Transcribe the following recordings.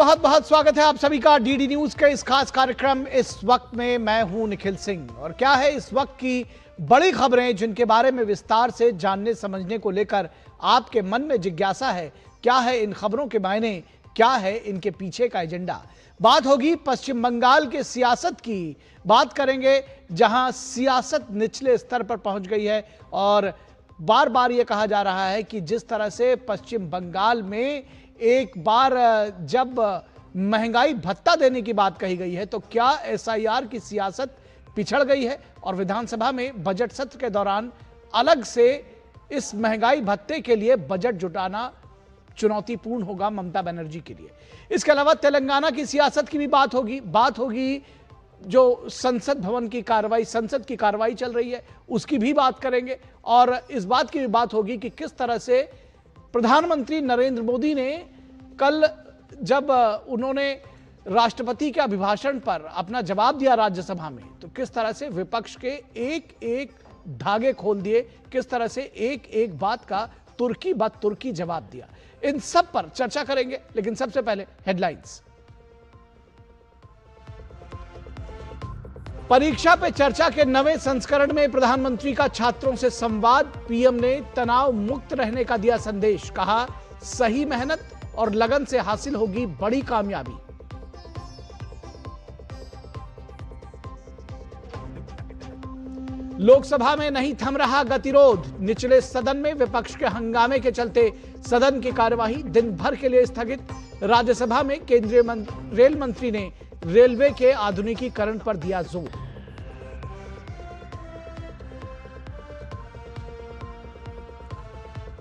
बहुत बहुत स्वागत है आप सभी का डीडी न्यूज के इस खास कार्यक्रम इस वक्त में। मैं हूं निखिल सिंह और क्या है इस वक्त की बड़ी खबरें जिनके बारे में विस्तार से जानने समझने को लेकर आपके मन में जिज्ञासा है। क्या है इन खबरों के मायने, क्या है इनके पीछे का एजेंडा। बात होगी पश्चिम बंगाल के सियासत की, बात करेंगे जहां सियासत निचले स्तर पर पहुंच गई है और बार बार यह कहा जा रहा है कि जिस तरह से पश्चिम बंगाल में एक बार जब महंगाई भत्ता देने की बात कही गई है तो क्या एसआईआर की सियासत पिछड़ गई है और विधानसभा में बजट सत्र के दौरान अलग से इस महंगाई भत्ते के लिए बजट जुटाना चुनौतीपूर्ण होगा ममता बनर्जी के लिए। इसके अलावा तेलंगाना की सियासत की भी बात होगी जो संसद भवन की कार्रवाई, संसद की कार्रवाई चल रही है उसकी भी बात करेंगे और इस बात की भी बात होगी कि किस तरह से प्रधानमंत्री नरेंद्र मोदी ने कल जब उन्होंने राष्ट्रपति के अभिभाषण पर अपना जवाब दिया राज्यसभा में तो किस तरह से विपक्ष के एक एक धागे खोल दिए, किस तरह से एक एक बात का तुर्की ब तुर्की जवाब दिया। इन सब पर चर्चा करेंगे, लेकिन सबसे पहले हेडलाइंस। परीक्षा पे चर्चा के नवे संस्करण में प्रधानमंत्री का छात्रों से संवाद। पीएम ने तनाव मुक्त रहने का दिया संदेश, कहा सही मेहनत और लगन से हासिल होगी बड़ी कामयाबी। लोकसभा में नहीं थम रहा गतिरोध। निचले सदन में विपक्ष के हंगामे के चलते सदन की कार्यवाही दिन भर के लिए स्थगित। राज्यसभा में केंद्रीय रेल मंत्री ने रेलवे के आधुनिकीकरण पर दिया जोर।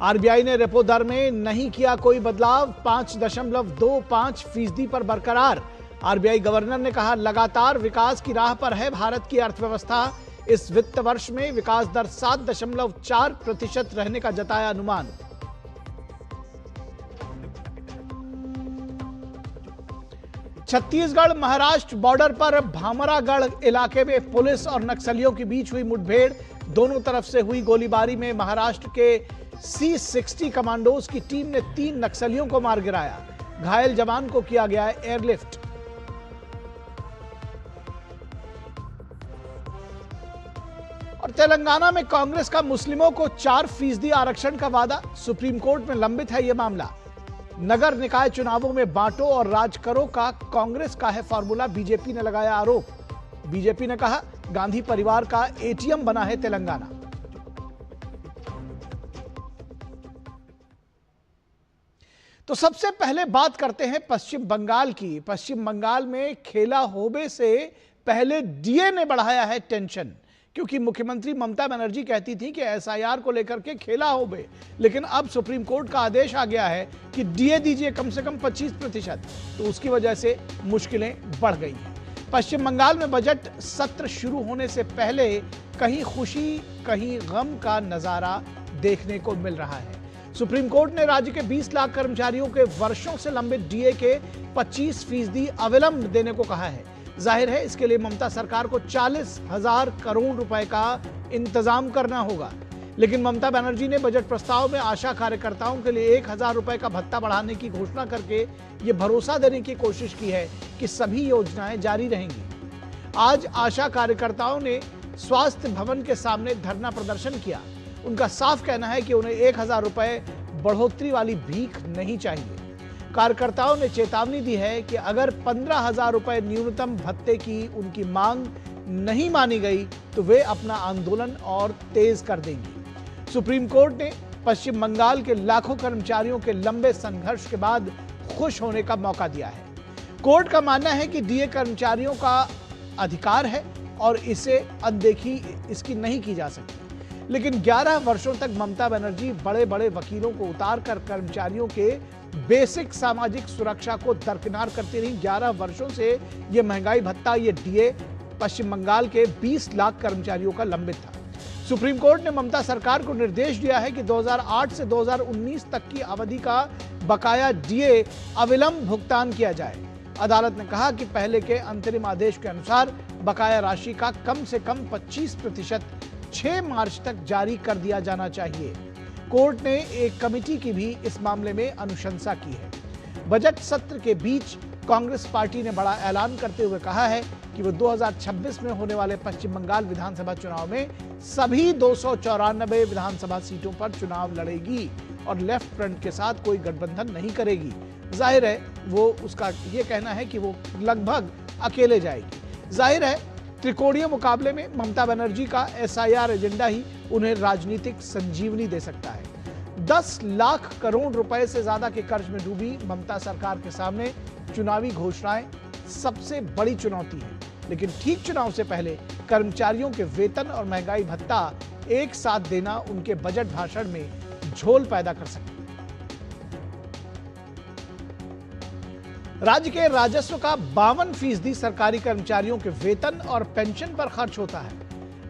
आरबीआई ने रेपो दर में नहीं किया कोई बदलाव, 5.25% पर बरकरार। आरबीआई गवर्नर ने कहा लगातार विकास की राह पर है भारत की अर्थव्यवस्था। इस वित्त वर्ष में विकास दर 7.4% रहने का जताया अनुमान। छत्तीसगढ़ महाराष्ट्र बॉर्डर पर भामरागढ़ इलाके में पुलिस और नक्सलियों के बीच हुई मुठभेड़। दोनों तरफ से हुई गोलीबारी में महाराष्ट्र के C-60 कमांडोज की टीम ने 3 नक्सलियों को मार गिराया। घायल जवान को किया गया एयरलिफ्ट। और तेलंगाना में कांग्रेस का मुस्लिमों को 4% आरक्षण का वादा। सुप्रीम कोर्ट में लंबित है यह मामला। नगर निकाय चुनावों में बांटो और राज करो का कांग्रेस का है फॉर्मूला, बीजेपी ने लगाया आरोप। बीजेपी ने कहा गांधी परिवार का एटीएम बना है तेलंगाना। तो सबसे पहले बात करते हैं पश्चिम बंगाल की। पश्चिम बंगाल में खेला होबे से पहले डीए ने बढ़ाया है टेंशन, क्योंकि मुख्यमंत्री ममता बनर्जी कहती थी कि एसआईआर को लेकर के खेला होबे, लेकिन अब सुप्रीम कोर्ट का आदेश आ गया है कि डीए दीजिए कम से कम 25%, तो उसकी वजह से मुश्किलें बढ़ गई हैं। पश्चिम बंगाल में बजट सत्र शुरू होने से पहले कहीं खुशी कहीं गम का नजारा देखने को मिल रहा है। सुप्रीम कोर्ट ने राज्य के 20 लाख कर्मचारियों के वर्षों से लंबित डीए के 25% अविलंब देने को कहा है। जाहिर है इसके लिए ममता सरकार को 40,000 करोड़ रुपए का इंतजाम करना होगा, लेकिन ममता बनर्जी ने बजट प्रस्ताव में आशा कार्यकर्ताओं के लिए 1,000 रुपए का भत्ता बढ़ाने की घोषणा करके ये भरोसा देने की कोशिश की है कि सभी योजनाएं जारी रहेंगी। आज आशा कार्यकर्ताओं ने स्वास्थ्य भवन के सामने धरना प्रदर्शन किया। उनका साफ कहना है कि उन्हें 1,000 रुपए बढ़ोतरी वाली भीख नहीं चाहिए। कार्यकर्ताओं ने चेतावनी दी है कि अगर 15,000 रुपए न्यूनतम भत्ते की उनकी मांग नहीं मानी गई तो वे अपना आंदोलन और तेज कर देंगी। सुप्रीम कोर्ट ने पश्चिम बंगाल के लाखों कर्मचारियों के लंबे संघर्ष के बाद खुश होने का मौका दिया है। कोर्ट का मानना है कि डीए कर्मचारियों का अधिकार है और इसे अनदेखी इसकी नहीं की जा सकती, लेकिन 11 वर्षों तक ममता बनर्जी बड़े बड़े वकीलों को उतारकर कर्मचारियों के बेसिक सामाजिक सुरक्षा को दरकिनार करती रही। 11 वर्षों से यह महंगाई भत्ता, ये डीए पश्चिम बंगाल के 20 लाख कर्मचारियों का लंबित था। सुप्रीम कोर्ट ने ममता सरकार को निर्देश दिया है कि 2008 से 2019 तक की अवधि का बकाया डीए अविलंब भुगतान किया जाए। अदालत ने कहा कि पहले के अंतरिम आदेश के अनुसार बकाया राशि का कम से कम 25% 6 मार्च तक जारी कर दिया जाना चाहिए। कोर्ट ने एक कमेटी की भी इस मामले में अनुशंसा की है। बजट सत्र के बीच कांग्रेस पार्टी ने बड़ा ऐलान करते हुए कहा है कि वो 2026 में होने वाले पश्चिम बंगाल विधानसभा चुनाव में सभी 294 विधानसभा सीटों पर चुनाव लड़ेगी और लेफ्ट फ्रंट के साथ कोई गठबंधन नहीं करेगी। जाहिर है वो उसका ये कहना है कि वो लगभग अकेले जाएगी। जाहिर है त्रिकोणीय मुकाबले में ममता बनर्जी का SIR एजेंडा ही उन्हें राजनीतिक संजीवनी दे सकता है। 10 लाख करोड़ रुपए से ज्यादा के कर्ज में डूबी ममता सरकार के सामने चुनावी घोषणाएं सबसे बड़ी चुनौती है, लेकिन ठीक चुनाव से पहले कर्मचारियों के वेतन और महंगाई भत्ता एक साथ देना उनके बजट भाषण में झोल पैदा कर सकता है। राज्य के राजस्व का 52% सरकारी कर्मचारियों के वेतन और पेंशन पर खर्च होता है।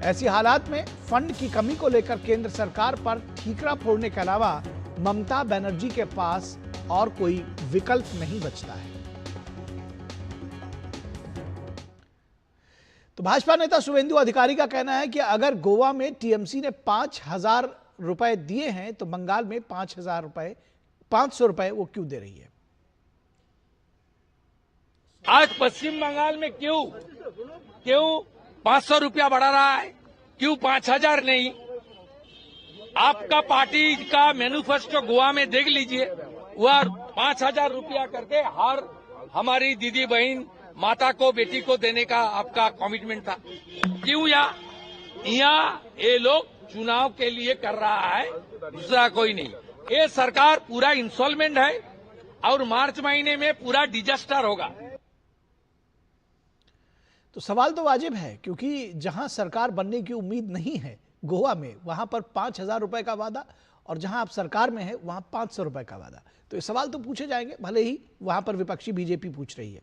ऐसी हालात में फंड की कमी को लेकर केंद्र सरकार पर ठीकरा फोड़ने के अलावा ममता बनर्जी के पास और कोई विकल्प नहीं बचता है। तो भाजपा नेता शुभेंदु अधिकारी का कहना है कि अगर गोवा में टीएमसी ने 5,000 रुपए दिए हैं तो बंगाल में 500 रुपए वो क्यों दे रही है। आज पश्चिम बंगाल में क्यों 500 रुपया बढ़ा रहा है, क्यों 5,000 नहीं। आपका पार्टी का मैनिफेस्टो गोवा में देख लीजिए, वह 5,000 रुपया करके हर हमारी दीदी बहन माता को बेटी को देने का आपका कमिटमेंट था। क्यों यहाँ ये लोग चुनाव के लिए कर रहा है, दूसरा कोई नहीं। ये सरकार पूरा इंस्टॉलमेंट है और मार्च महीने में पूरा डिजास्टर होगा। तो सवाल तो वाजिब है, क्योंकि जहां सरकार बनने की उम्मीद नहीं है गोवा में, वहां पर 5,000 रुपए का वादा, और जहां आप सरकार में है वहां 500 रुपए का वादा। तो ये सवाल तो पूछे जाएंगे, भले ही वहां पर विपक्षी बीजेपी पूछ रही है।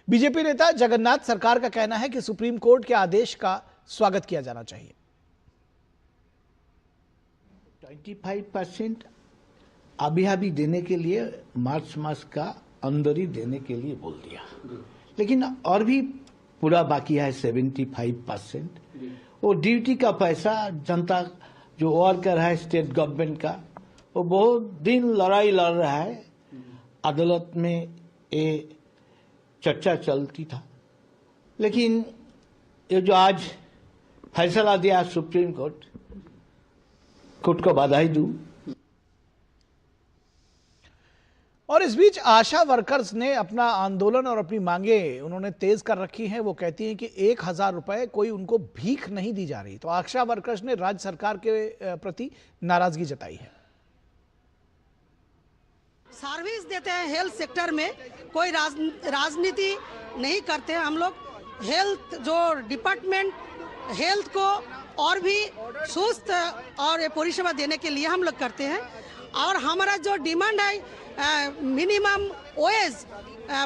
बीजेपी नेता जगन्नाथ सरकार का कहना है कि सुप्रीम कोर्ट के आदेश का स्वागत किया जाना चाहिए। 25% अभी देने के लिए मार्च मास का अंदर ही देने के लिए बोल दिया, लेकिन और भी पूरा बाकी है 75%। वो ड्यूटी का पैसा जनता जो वर्कर है स्टेट गवर्नमेंट का, वो बहुत दिन लड़ाई लड़ रहा है। अदालत में ये चर्चा चलती था, लेकिन ये जो आज फैसला दिया सुप्रीम कोर्ट को बधाई दूं। और इस बीच आशा वर्कर्स ने अपना आंदोलन और अपनी मांगे उन्होंने तेज कर रखी हैं। वो कहती हैं कि 1,000 रुपए कोई उनको भीख नहीं दी जा रही। तो आशा वर्कर्स ने राज्य सरकार के प्रति नाराजगी जताई है। सर्विस देते हैं हेल्थ सेक्टर में, कोई राजनीति नहीं करते हैं हम लोग। हेल्थ जो डिपार्टमेंट हेल्थ को और भी सुस्त और परिषेवा देने के लिए हम लोग करते हैं। और हमारा जो डिमांड है मिनिमम वेज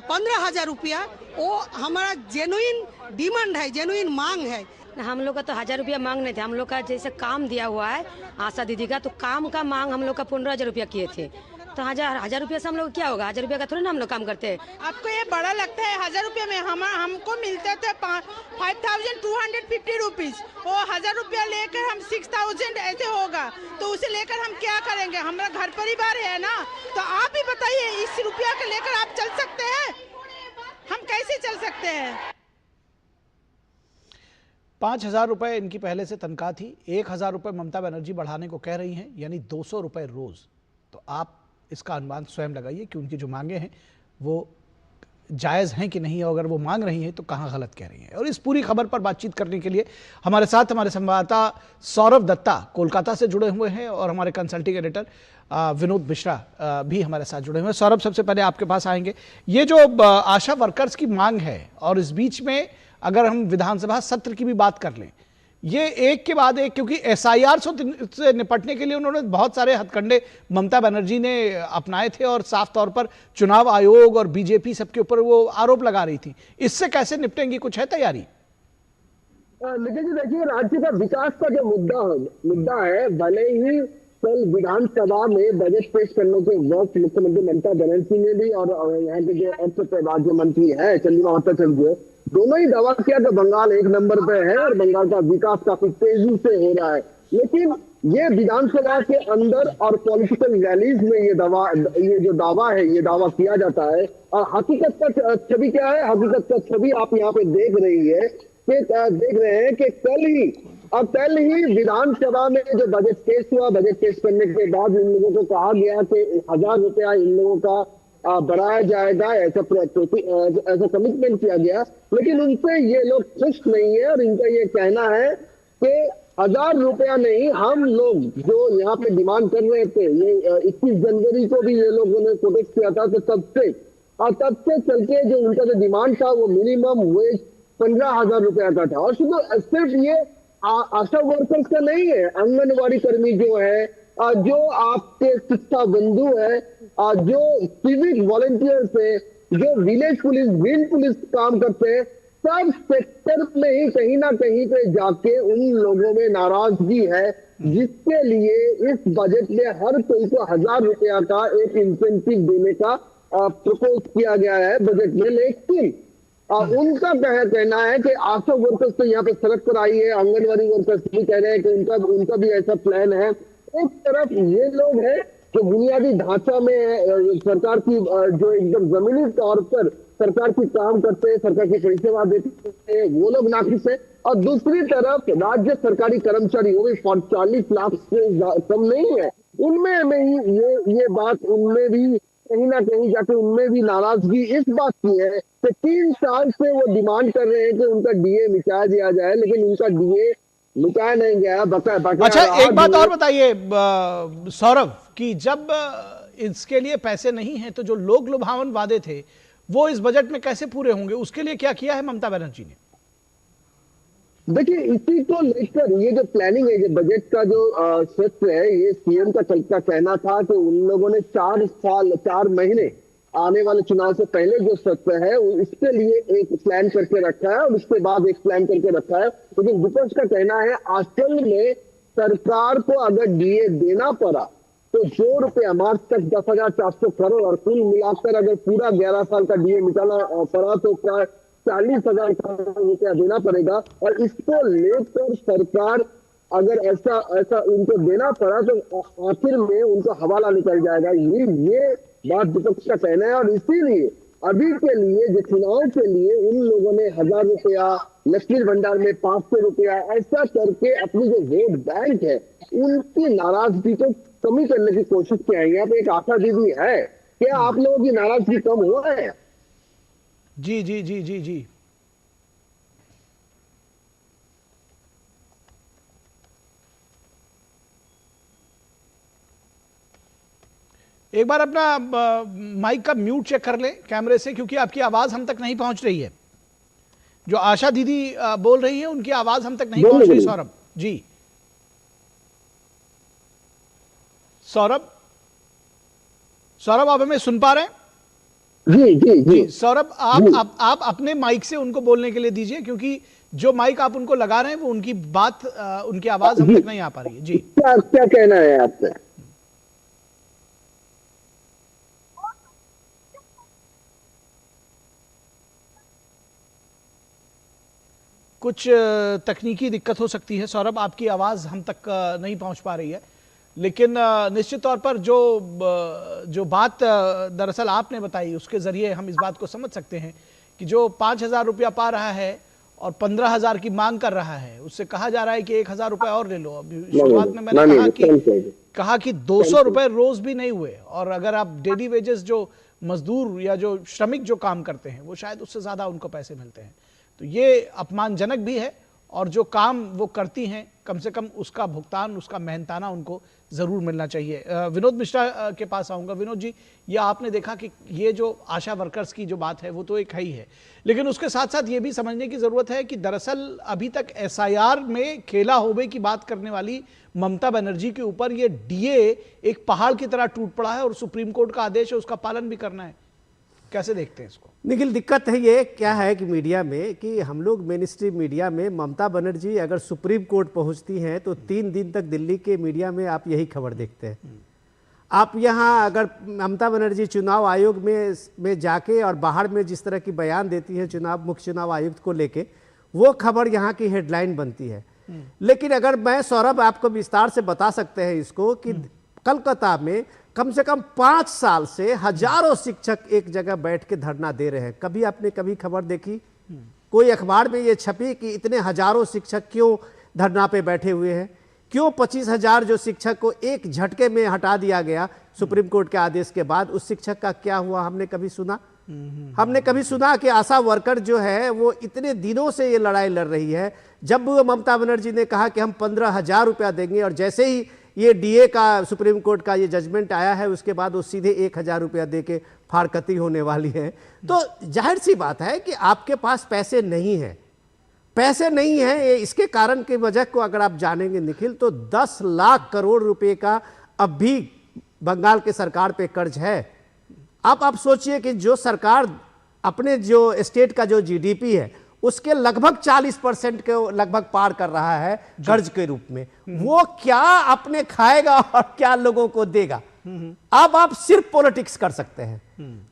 15,000 रुपया, वो हमारा जेन्युइन डिमांड है, जेन्युइन मांग है। हम लोग का तो 1,000 रुपया मांग नहीं थे। हम लोग का जैसे काम दिया हुआ है आशा दीदी का, तो काम का मांग हम लोग का 15,000 रुपया किए थे। तो 1,000 रुपया से हम लोग क्या होगा, 1,000 रुपया का थोड़ी ना हम लोग काम करते हैं। आपको ये बड़ा लगता है 1,000 रुपया में? हमको मिलते थे 5,250 रुपीज। वो 1,000 रुपया लेकर हम 6,000 ऐसे होगा, तो उसे लेकर हम क्या करेंगे? हमारा घर परिवार है ना। तो आप ही बताइए, इस रुपया के लेकर आप चल सकते हैं? हम कैसे चल सकते हैं? 5,000 रुपए इनकी पहले से तनख्वाह थी। 1,000 रुपए ममता बनर्जी बढ़ाने को कह रही हैं, यानी 200 रुपए रोज। तो आप इसका अनुमान स्वयं लगाइए कि उनकी जो मांगे हैं वो जायज़ हैं कि नहीं, अगर वो मांग रही हैं तो कहाँ गलत कह रही हैं। और इस पूरी खबर पर बातचीत करने के लिए हमारे साथ हमारे संवाददाता सौरभ दत्ता कोलकाता से जुड़े हुए हैं और हमारे कंसल्टिंग एडिटर विनोद मिश्रा भी हमारे साथ जुड़े हुए हैं। सौरभ, सबसे पहले आपके पास आएंगे। ये जो आशा वर्कर्स की मांग है, और इस बीच में अगर हम विधानसभा सत्र की भी बात कर लें, ये एक के बाद एक, क्योंकि SIR से निपटने के लिए उन्होंने बहुत सारे हथकंडे ममता बनर्जी ने अपनाए थे और साफ तौर पर चुनाव आयोग और बीजेपी सबके ऊपर वो आरोप लगा रही थी। इससे कैसे निपटेंगी, कुछ है तैयारी? लेकिन जी देखिए, राज्य का विकास का जो मुद्दा है, भले ही कल विधानसभा में बजट पेश करने के वक्त मुख्यमंत्री ममता बनर्जी ने भी और यहाँ के जो अर्थ राज्य मंत्री है चंद्रिमा भट्टाचार्य, दोनों ही दावा किया कि बंगाल 1 नंबर पे है और बंगाल का विकास काफी तेजी से हो रहा है। लेकिन ये विधानसभा के अंदर और पॉलिटिकल रैलीज में ये जो दावा है, ये दावा किया जाता है। और हकीकत का छवि क्या है? हकीकत का छवि आप यहाँ पे देख रहे हैं कि कल ही विधानसभा में जो बजट पेश हुआ, बजट पेश करने के बाद इन लोगों को कहा गया कि 1000 रुपया इन लोगों का बढ़ाया जाएगा, ऐसा कमिटमेंट किया गया। लेकिन उनसे ये लोग खुश नहीं है और इनका ये कहना है कि 1000 रुपया नहीं, हम लोग जो यहाँ पे डिमांड कर रहे थे, ये 21 जनवरी को भी ये लोगों ने प्रोटेस्ट किया था, तो तब से चल के जो उनका जो डिमांड था वो मिनिमम वेज 15,000 रुपया का था। और सिर्फ ये आशा वर्कर्स का नहीं है, आंगनबाड़ी कर्मी जो है, जो आपके शिक्षा बंधु है, जो सिविक वॉलंटियर्स है, जो विलेज पुलिस, ग्रीन पुलिस काम करते हैं, सब सेक्टर में ही कहीं ना कहीं पे जाके उन लोगों में नाराजगी है, जिसके लिए इस बजट में हर कोई को 1000 रुपया का एक इंसेंटिव देने का प्रपोज किया गया है बजट में। लेकिन उनका कहना है कि आशा वर्कर्स तो यहाँ पे सड़क पर आई है, आंगनबाड़ी वर्कर्स भी कह रहे हैं कि उनका भी ऐसा प्लान है। एक तरफ ये लोग हैं जो बुनियादी ढांचा में सरकार की जो एकदम जमीनी तौर पर सरकार की काम करते हैं, सरकार की परिसेवा देते हैं, वो लोग नाखुश है। और दूसरी तरफ राज्य सरकारी कर्मचारी, वो भी 40 लाख से कम नहीं है, उनमें में ये बात उनमें भी कहीं ना कहीं जाके उनमें भी नाराजगी इस बात की है कि 3 साल से वो डिमांड कर रहे हैं कि उनका डीए मिटा दिया जाए, लेकिन उनका डीए मिटाया नहीं गया। अच्छा, एक बात और बताइए सौरभ, कि जब इसके लिए पैसे नहीं है तो जो लोग लुभावन वादे थे वो इस बजट में कैसे पूरे होंगे? उसके लिए क्या किया है ममता बनर्जी ने? देखिए, इसी को लेकर ये जो प्लानिंग है, ये बजट का जो सत्र है, ये सीएम का कहना था कि उन लोगों ने 4 महीने आने वाले चुनाव से पहले जो सत्र है इसके लिए एक प्लान करके रखा है और उसके बाद एक प्लान करके रखा है। लेकिन विपक्ष का कहना है असल में सरकार को अगर डीए देना पड़ा तो जो रुपया मार्च तक 10,400 करोड़ और कुल मिलाकर अगर पूरा 11 साल का डीए मिटाना पड़ा तो 40,000 करोड़ रुपया देना पड़ेगा। और इसको लेकर सरकार अगर ऐसा उनको देना पड़ा तो आखिर में उनको हवाला निकल जाएगा। ये बात विपक्ष का कहना है। और इसीलिए अभी के लिए जो चुनाव के लिए उन लोगों ने 1000 रुपया, लक्ष्मी भंडार में 500 रुपया, ऐसा करके अपनी जो वोट बैंक है उनकी नाराजगी को कमी करने की कोशिश की है। यहाँ पे एक आशा दीदी है, क्या आप लोगों की नाराजगी कम हुआ है? जी जी जी जी जी एक बार अपना माइक का म्यूट चेक कर लें कैमरे से, क्योंकि आपकी आवाज हम तक नहीं पहुंच रही है। जो आशा दीदी बोल रही है उनकी आवाज हम तक नहीं पहुंच रही। सौरभ जी, सौरभ आप हमें सुन पा रहे हैं? जी जी जी सौरभ, आप अपने माइक से उनको बोलने के लिए दीजिए, क्योंकि जो माइक आप उनको लगा रहे हैं वो उनकी बात, उनकी आवाज हम तक नहीं आ पा रही है। जी, क्या कहना है आपका? कुछ तकनीकी दिक्कत हो सकती है सौरभ, आपकी आवाज हम तक नहीं पहुंच पा रही है। लेकिन निश्चित तौर पर जो बात दरअसल आपने बताई उसके जरिए हम इस बात को समझ सकते हैं कि जो 5,000 रुपया पा रहा है और 15,000 की मांग कर रहा है, उससे कहा जा रहा है कि 1,000 रुपया और ले लो। अभी शुरुआत में मैंने कहा कि 200 रुपए रोज भी नहीं हुए, और अगर आप डेली वेजेस जो मजदूर या जो श्रमिक जो काम करते हैं वो शायद उससे ज्यादा उनको पैसे मिलते हैं। तो ये अपमानजनक भी है, और जो काम वो करती हैं कम से कम उसका भुगतान, उसका मेहनताना उनको जरूर मिलना चाहिए। विनोद मिश्रा के पास आऊंगा। विनोद जी, ये आपने देखा कि ये जो आशा वर्कर्स की जो बात है वो तो एक है ही है, लेकिन उसके साथ साथ ये भी समझने की जरूरत है कि दरअसल अभी तक एसआईआर में खेला होबे की बात करने वाली ममता बनर्जी के ऊपर ये डीए एक पहाड़ की तरह टूट पड़ा है, और सुप्रीम कोर्ट का आदेश है उसका पालन भी करना है। कैसे देखते हैं इसको? निखिल, दिक्कत है ये क्या है कि मीडिया में, कि हम लोग मेन स्ट्रीम मीडिया में ममता बनर्जी अगर सुप्रीम कोर्ट पहुंचती हैं तो 3 दिन तक दिल्ली के मीडिया में आप यही खबर देखते हैं। आप यहाँ अगर ममता बनर्जी चुनाव आयोग में जाके और बाहर में जिस तरह की बयान देती है मुख्य चुनाव आयुक्त को लेके, वो खबर यहाँ की हेडलाइन बनती है। लेकिन अगर मैं सौरभ आपको विस्तार से बता सकते हैं इसको कि कलकत्ता में कम से कम 5 साल से हजारों शिक्षक एक जगह बैठ के धरना दे रहे हैं। कभी आपने कभी खबर देखी, कोई अखबार में ये छपी कि इतने हजारों शिक्षक क्यों धरना पे बैठे हुए हैं? क्यों 25,000 जो शिक्षक को एक झटके में हटा दिया गया सुप्रीम कोर्ट के आदेश के बाद, उस शिक्षक का क्या हुआ? हमने कभी सुना? हमने कभी सुना कि आशा वर्कर जो है वो इतने दिनों से ये लड़ाई लड़ रही है। जब ममता बनर्जी ने कहा कि हम 15,000 रुपया देंगे और जैसे ही ये डीए का सुप्रीम कोर्ट का ये जजमेंट आया है उसके बाद वो सीधे 1,000 रुपया दे के फारकती होने वाली है। तो जाहिर सी बात है कि आपके पास पैसे नहीं है, पैसे नहीं है। इसके कारण की वजह को अगर आप जानेंगे निखिल, तो 10 लाख करोड़ रुपए का अब भी बंगाल के सरकार पे कर्ज है। आप सोचिए कि जो सरकार अपने जो स्टेट का जो जीडीपी है उसके लगभग 40% के लगभग पार कर रहा है कर्ज के रूप में, वो क्या अपने खाएगा और क्या लोगों को देगा? अब आप सिर्फ पॉलिटिक्स कर सकते हैं।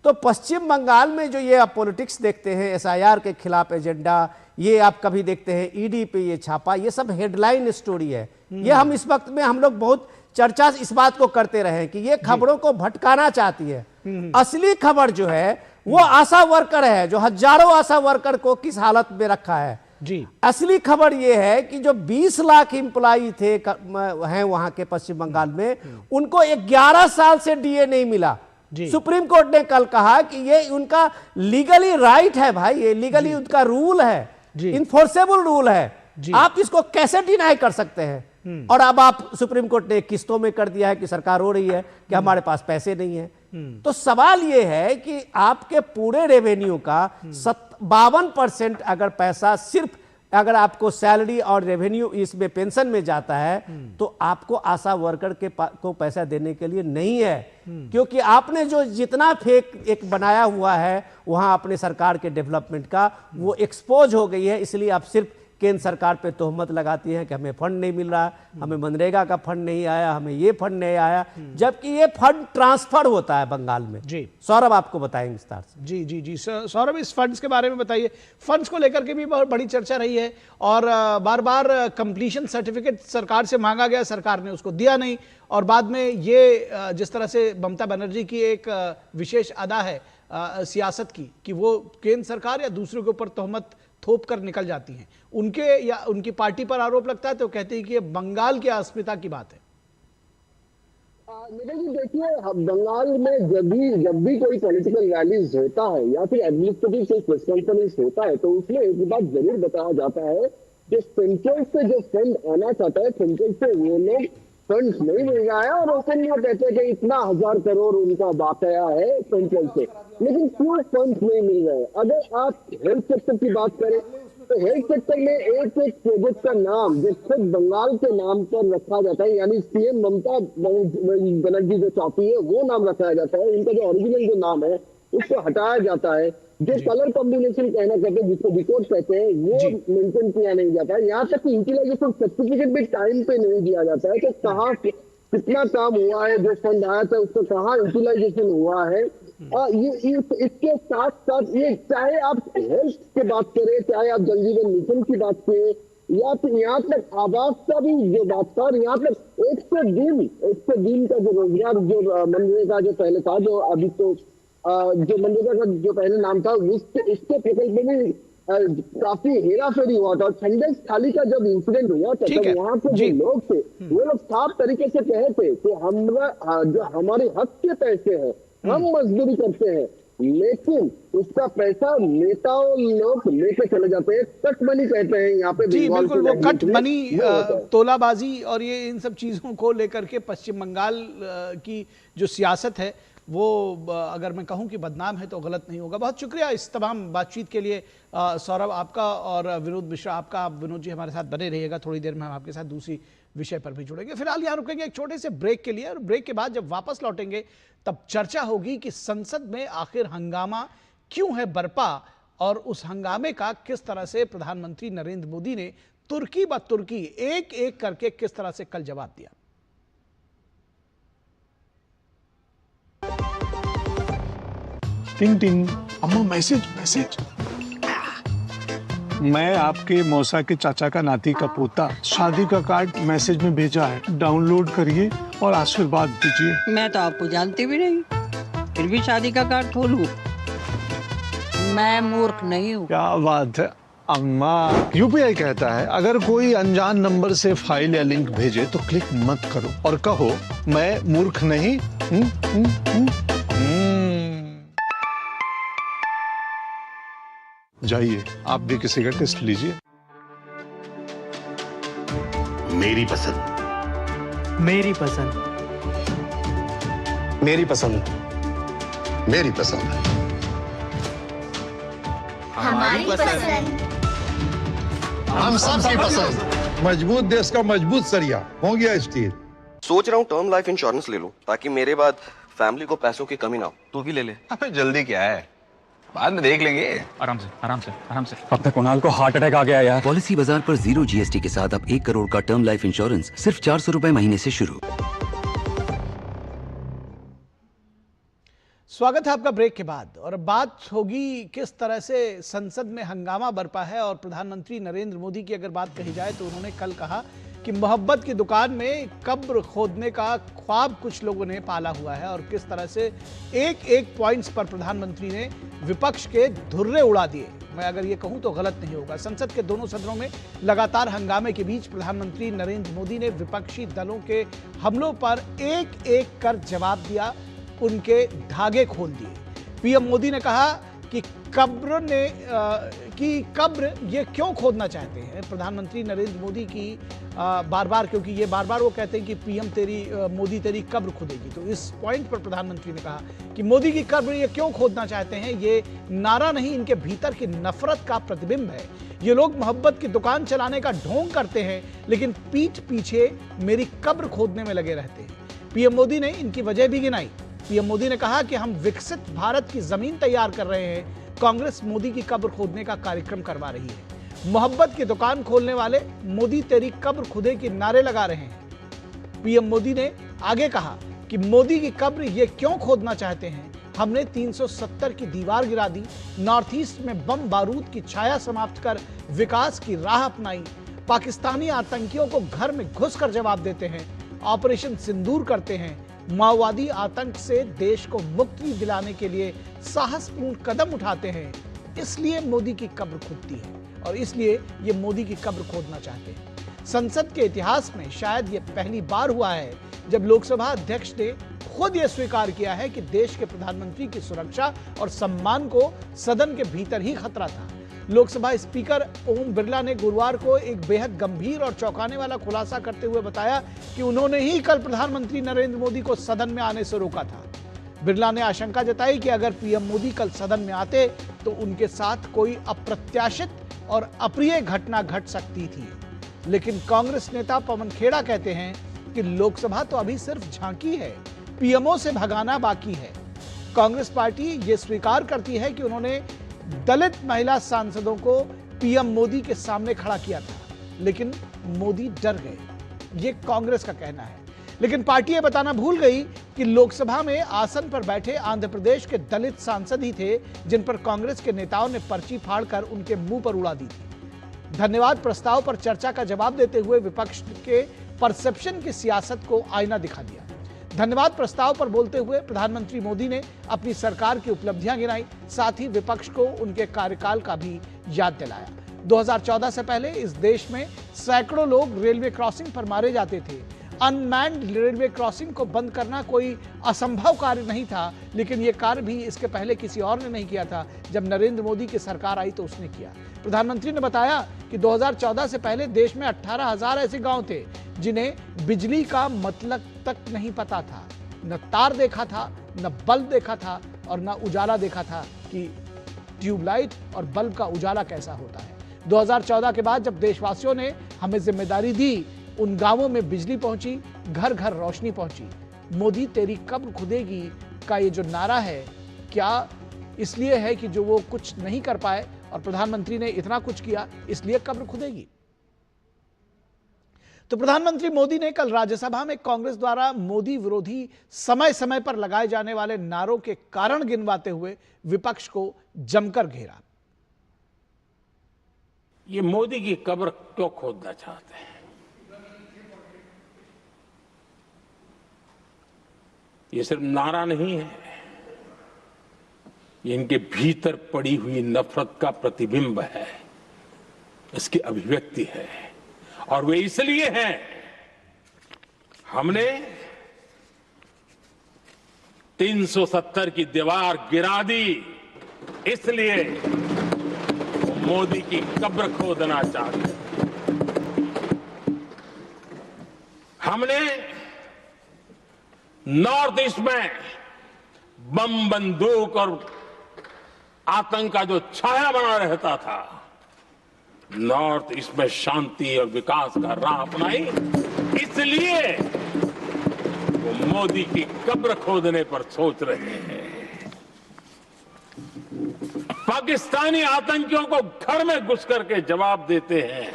तो पश्चिम बंगाल में जो ये आप पॉलिटिक्स देखते हैं, एसआईआर के खिलाफ एजेंडा, ये आप कभी देखते हैं ईडी पे ये छापा, ये सब हेडलाइन स्टोरी है। ये हम इस वक्त में हम लोग बहुत चर्चा इस बात को करते रहे हैं कि ये खबरों को भटकाना चाहती है। असली खबर जो है वो आशा वर्कर है, जो हजारों आशा वर्कर को किस हालत में रखा है जी। असली खबर ये है कि जो 20 लाख एम्प्लॉई थे हैं वहां के पश्चिम बंगाल में, उनको 11 साल से डीए नहीं मिला। सुप्रीम कोर्ट ने कल कहा कि ये उनका लीगली राइट है भाई, ये लीगली उनका रूल है, इन्फोर्सेबल रूल है, आप इसको कैसे डिनाई कर सकते हैं? और अब आप सुप्रीम कोर्ट ने किस्तों में कर दिया है कि सरकार हो रही है कि हमारे पास पैसे नहीं है। तो सवाल यह है कि आपके पूरे रेवेन्यू का 52% अगर पैसा सिर्फ अगर आपको सैलरी और रेवेन्यू इसमें पेंशन में जाता है तो आपको आशा वर्कर को पैसा देने के लिए नहीं है, क्योंकि आपने जो जितना फेक एक बनाया हुआ है वहां अपने सरकार के डेवलपमेंट का, वो एक्सपोज हो गई है। इसलिए आप सिर्फ केंद्र सरकार पे तोहमत लगाती है कि हमें फंड नहीं मिल रहा, हमें मनरेगा का फंड नहीं आया, हमें ये फंड नहीं आया, जबकि ये फंड ट्रांसफर होता है बंगाल में। जी सौरभ आपको बताएंगे विस्तार से। जी जी जी सौरभ, इस फंड्स के बारे में बताइए। फंड्स को लेकर के भी बहुत बड़ी चर्चा रही है और बार बार कंप्लीशन सर्टिफिकेट सरकार से मांगा गया, सरकार ने उसको दिया नहीं, और बाद में ये जिस तरह से ममता बनर्जी की एक विशेष अदा है सियासत की कि वो केंद्र सरकार या दूसरों के ऊपर तोहमत थोप कर निकल जाती हैं, उनके या उनकी पार्टी पर आरोप लगता है तो कहते हैं कि ये बंगाल की अस्मिता की बात है। निखिल जी देखिए, बंगाल में जब भी कोई पॉलिटिकल रैलीज होता है या फिर एडमिनिस्ट्रेटिव कोई प्रेस कॉन्फ्रेंस होता है तो उसमें एक बात जरूर बताया जाता है कि सेंट्रल से जो फंड आना चाहता है, सेंट्रल से वो लोग फंड नहीं मिल रहा है और ओपनली वो कहते हैं कि इतना 1000 करोड़ उनका बकाया है सेंट्रल से, लेकिन क्यों फंड नहीं मिल रहे हैं? अगर आप हेल्थ सेक्टर की बात करें तो हेल्थ सेक्टर में एक प्रोजेक्ट का नाम जो खुद बंगाल के नाम पर रखा जाता है, यानी सीएम ममता बनर्जी जो चाहती है वो नाम रखा जाता है, उनका जो ओरिजिनल जो नाम है उसको हटाया जाता है। जो कलर कॉम्बिनेशन कहना कहते हैं, जिसको डिकोड कहते हैं, वो मेंटेन किया नहीं जाता है। यहाँ तक कि यूटिलाइजेशन सर्टिफिकेट भी टाइम पे नहीं दिया जाता है कि कहाँ कितना काम हुआ है, जो फंड आया था उसको कहाँ यूटिलाइजेशन हुआ है। ये इसके साथ साथ ये चाहे आप हेल्थ की बात करें, चाहे आप जल जीवन मिशन की बात करें, या फिर यहाँ तक आवास का भी जो बात था, यहाँ तक 100 दिन का जो रोजगार जो मनरेगा जो पहले था, जो अभी तो जो मनरेगा का जो पहले नाम था, इसके प्रकल्प में भी काफी हेरा फेरी हुआ था। और संदेश थाली का जब इंसिडेंट हुआ था तब वहां के जो लोग थे वो लोग साफ तरीके से कहे थे कि जो हमारे हक के पैसे हैं हम मजदूरी करते हैं, लेकिन उसका पैसा नेताओं लोग लेके चले जाते हैं, कट मनी कहते हैं यहाँ पे। जी बिल्कुल, वो कट मनी, तोलाबाजी और ये इन सब चीजों को लेकर के पश्चिम बंगाल की जो सियासत है वो अगर मैं कहूं कि बदनाम है तो गलत नहीं होगा। बहुत शुक्रिया इस तमाम बातचीत के लिए सौरभ आपका और विनोद मिश्रा आपका। आप विनोद जी हमारे साथ बने रहिएगा, थोड़ी देर में हम आपके साथ दूसरी विषय पर भी जुड़ेंगे। फिलहाल यहाँ रुकेंगे एक छोटे से ब्रेक के लिए, और ब्रेक के बाद जब वापस लौटेंगे तब चर्चा होगी कि संसद में आखिर हंगामा क्यों है बरपा, और उस हंगामे का किस तरह से प्रधानमंत्री नरेंद्र मोदी ने तुर्की ब तुर्की एक एक करके किस तरह से कल जवाब दिया। टिंग टिंग, अम्मा मैसेज मैसेज। मैं आपके मौसा के चाचा का नाती का पोता, शादी का कार्ड मैसेज में भेजा है, डाउनलोड करिए और आशीर्वाद दीजिए। मैं तो आपको जानती भी नहीं, फिर भी शादी का कार्ड खोलूं? मैं मूर्ख नहीं हूँ। क्या बात है अम्मा। यूपीआई कहता है अगर कोई अनजान नंबर से फाइल या लिंक भेजे तो क्लिक मत करो और कहो मैं मूर्ख नहीं। जाइए आप भी किसी का टेस्ट लीजिए। मेरी पसंद, मेरी पसंद, मेरी पसंद, मेरी पसंद, हमारी पसंद, हम सबकी पसंद। मजबूत देश का मजबूत सरिया हो गया स्टील। सोच रहा हूँ टर्म लाइफ इंश्योरेंस ले लूं ताकि मेरे बाद फैमिली को पैसों की कमी ना हो। तू भी ले ले। अबे जल्दी क्या है, बाद में देख लेंगे। आराम से आराम से आराम से। अब तक कुणाल को हार्ट अटैक आ गया यार। पॉलिसी बाजार पर 0 GST के साथ अब 1 करोड़ का टर्म लाइफ इंश्योरेंस सिर्फ 400 रुपए महीने से शुरू। स्वागत है आपका ब्रेक के बाद। और बात होगी किस तरह से संसद में हंगामा बरपा है। और प्रधानमंत्री नरेंद्र मोदी की अगर बात कही जाए तो उन्होंने कल कहा कि मोहब्बत की दुकान में कब्र खोदने का ख्वाब कुछ लोगों ने पाला हुआ है। और किस तरह से एक एक पॉइंट्स पर प्रधानमंत्री ने विपक्ष के धुर्रे उड़ा दिए। मैं अगर ये कहूं तो गलत नहीं होगा। संसद के दोनों सदनों में लगातार हंगामे के बीच प्रधानमंत्री नरेंद्र मोदी ने विपक्षी दलों के हमलों पर एक एक कर जवाब दिया, उनके धागे खोल दिए। पीएम मोदी ने कहा कि कब्र ये क्यों खोदना चाहते हैं। प्रधानमंत्री नरेंद्र मोदी की बार बार, क्योंकि ये बार बार वो कहते हैं कि पीएम मोदी तेरी कब्र खोदेगी, तो इस पॉइंट पर प्रधानमंत्री ने कहा कि मोदी की कब्र ये क्यों खोदना चाहते हैं। ये नारा नहीं, इनके भीतर की नफरत का प्रतिबिंब है। ये लोग मोहब्बत की दुकान चलाने का ढोंग करते हैं लेकिन पीठ पीछे मेरी कब्र खोदने में लगे रहते हैं। पीएम मोदी ने इनकी वजह भी गिनाई। पीएम मोदी ने कहा कि हम विकसित भारत की जमीन तैयार कर रहे हैं, कांग्रेस मोदी की कब्र खोदने का कार्यक्रम करवा रही है। मोहब्बत की दुकान खोलने वाले मोदी तेरी कब्र खुदे के नारे लगा रहे हैं। पीएम मोदी ने आगे कहा कि मोदी की कब्र ये क्यों खोदना चाहते हैं। हमने 370 की दीवार गिरा दी, नॉर्थ ईस्ट में बम बारूद की छाया समाप्त कर विकास की राह अपनाई, पाकिस्तानी आतंकियों को घर में घुसकर जवाब देते हैं, ऑपरेशन सिंदूर करते हैं, माओवादी आतंक से देश को मुक्ति दिलाने के लिए साहसपूर्ण कदम उठाते हैं। इसलिए मोदी की कब्र खुदती है और इसलिए ये मोदी की कब्र खोदना चाहते हैं। संसद के इतिहास में शायद ये पहली बार हुआ है जब लोकसभा अध्यक्ष ने खुद ये स्वीकार किया है कि देश के प्रधानमंत्री की सुरक्षा और सम्मान को सदन के भीतर ही खतरा था। लोकसभा स्पीकर ओम बिरला ने गुरुवार को एक बेहद गंभीर और चौंकाने वाला खुलासा करते हुए बताया कि उन्होंने ही कल प्रधानमंत्री नरेंद्र मोदी को सदन में आने से रोका था। बिरला ने आशंका जताई कि अगर पीएम मोदी कल सदन में आते तो उनके साथ कोई अप्रत्याशित और अप्रिय घटना घट सकती थी। लेकिन कांग्रेस नेता पवन खेड़ा कहते हैं कि लोकसभा तो अभी सिर्फ झांकी है, पीएमओ से भगाना बाकी है। कांग्रेस पार्टी ये स्वीकार करती है कि उन्होंने दलित महिला सांसदों को पीएम मोदी के सामने खड़ा किया था लेकिन मोदी डर गए, ये कांग्रेस का कहना है। लेकिन पार्टी ये बताना भूल गई कि लोकसभा में आसन पर बैठे आंध्र प्रदेश के दलित सांसद ही थे जिन पर कांग्रेस के नेताओं ने पर्ची फाड़कर उनके मुंह पर उड़ा दी थी। धन्यवाद प्रस्ताव पर चर्चा का जवाब देते हुए विपक्ष के परसेप्शन की सियासत को आईना दिखा दिया। धन्यवाद प्रस्ताव पर बोलते हुए प्रधानमंत्री मोदी ने अपनी सरकार की उपलब्धियां गिनाई, साथ ही विपक्ष को उनके कार्यकाल का भी याद दिलाया। 2014 से पहले इस देश में सैकड़ों लोग रेलवे क्रॉसिंग पर मारे जाते थे। अनमैन्ड रेलवे क्रॉसिंग को बंद करना कोई असंभव कार्य नहीं था, लेकिन यह कार्य भी इसके पहले किसी और ने नहीं किया था। जब नरेंद्र मोदी की सरकार आई तो उसने किया। प्रधानमंत्री ने बताया कि 2014 से पहले देश में 18,000 ऐसे गांव थे जिन्हें बिजली का मतलब तक नहीं पता था, न तार देखा था, न बल्ब देखा था और न उजाला देखा था कि ट्यूबलाइट और बल्ब का उजाला कैसा होता है। 2014 के बाद जब देशवासियों ने हमें जिम्मेदारी दी, उन गांवों में बिजली पहुंची, घर घर रोशनी पहुंची। मोदी तेरी कब्र खुदेगी का ये जो नारा है, क्या इसलिए है कि जो वो कुछ नहीं कर पाए और प्रधानमंत्री ने इतना कुछ किया इसलिए कब्र खुदेगी? तो प्रधानमंत्री मोदी ने कल राज्यसभा में कांग्रेस द्वारा मोदी विरोधी समय समय पर लगाए जाने वाले नारों के कारण गिनवाते हुए विपक्ष को जमकर घेरा। ये मोदी की कब्र क्यों खोदना चाहते हैं? ये सिर्फ नारा नहीं है, ये इनके भीतर पड़ी हुई नफरत का प्रतिबिंब है, इसकी अभिव्यक्ति है। और वे इसलिए हैं, हमने 370 की दीवार गिरा दी, इसलिए वो मोदी की कब्र खोदना चाहते हैं। हमने नॉर्थ ईस्ट में बम, बंदूक और आतंक का जो छाया बना रहता था, नॉर्थ ईस्ट में शांति और विकास का राह अपनाई, इसलिए वो मोदी की कब्र खोदने पर सोच रहे हैं। पाकिस्तानी आतंकियों को घर में घुस करके जवाब देते हैं,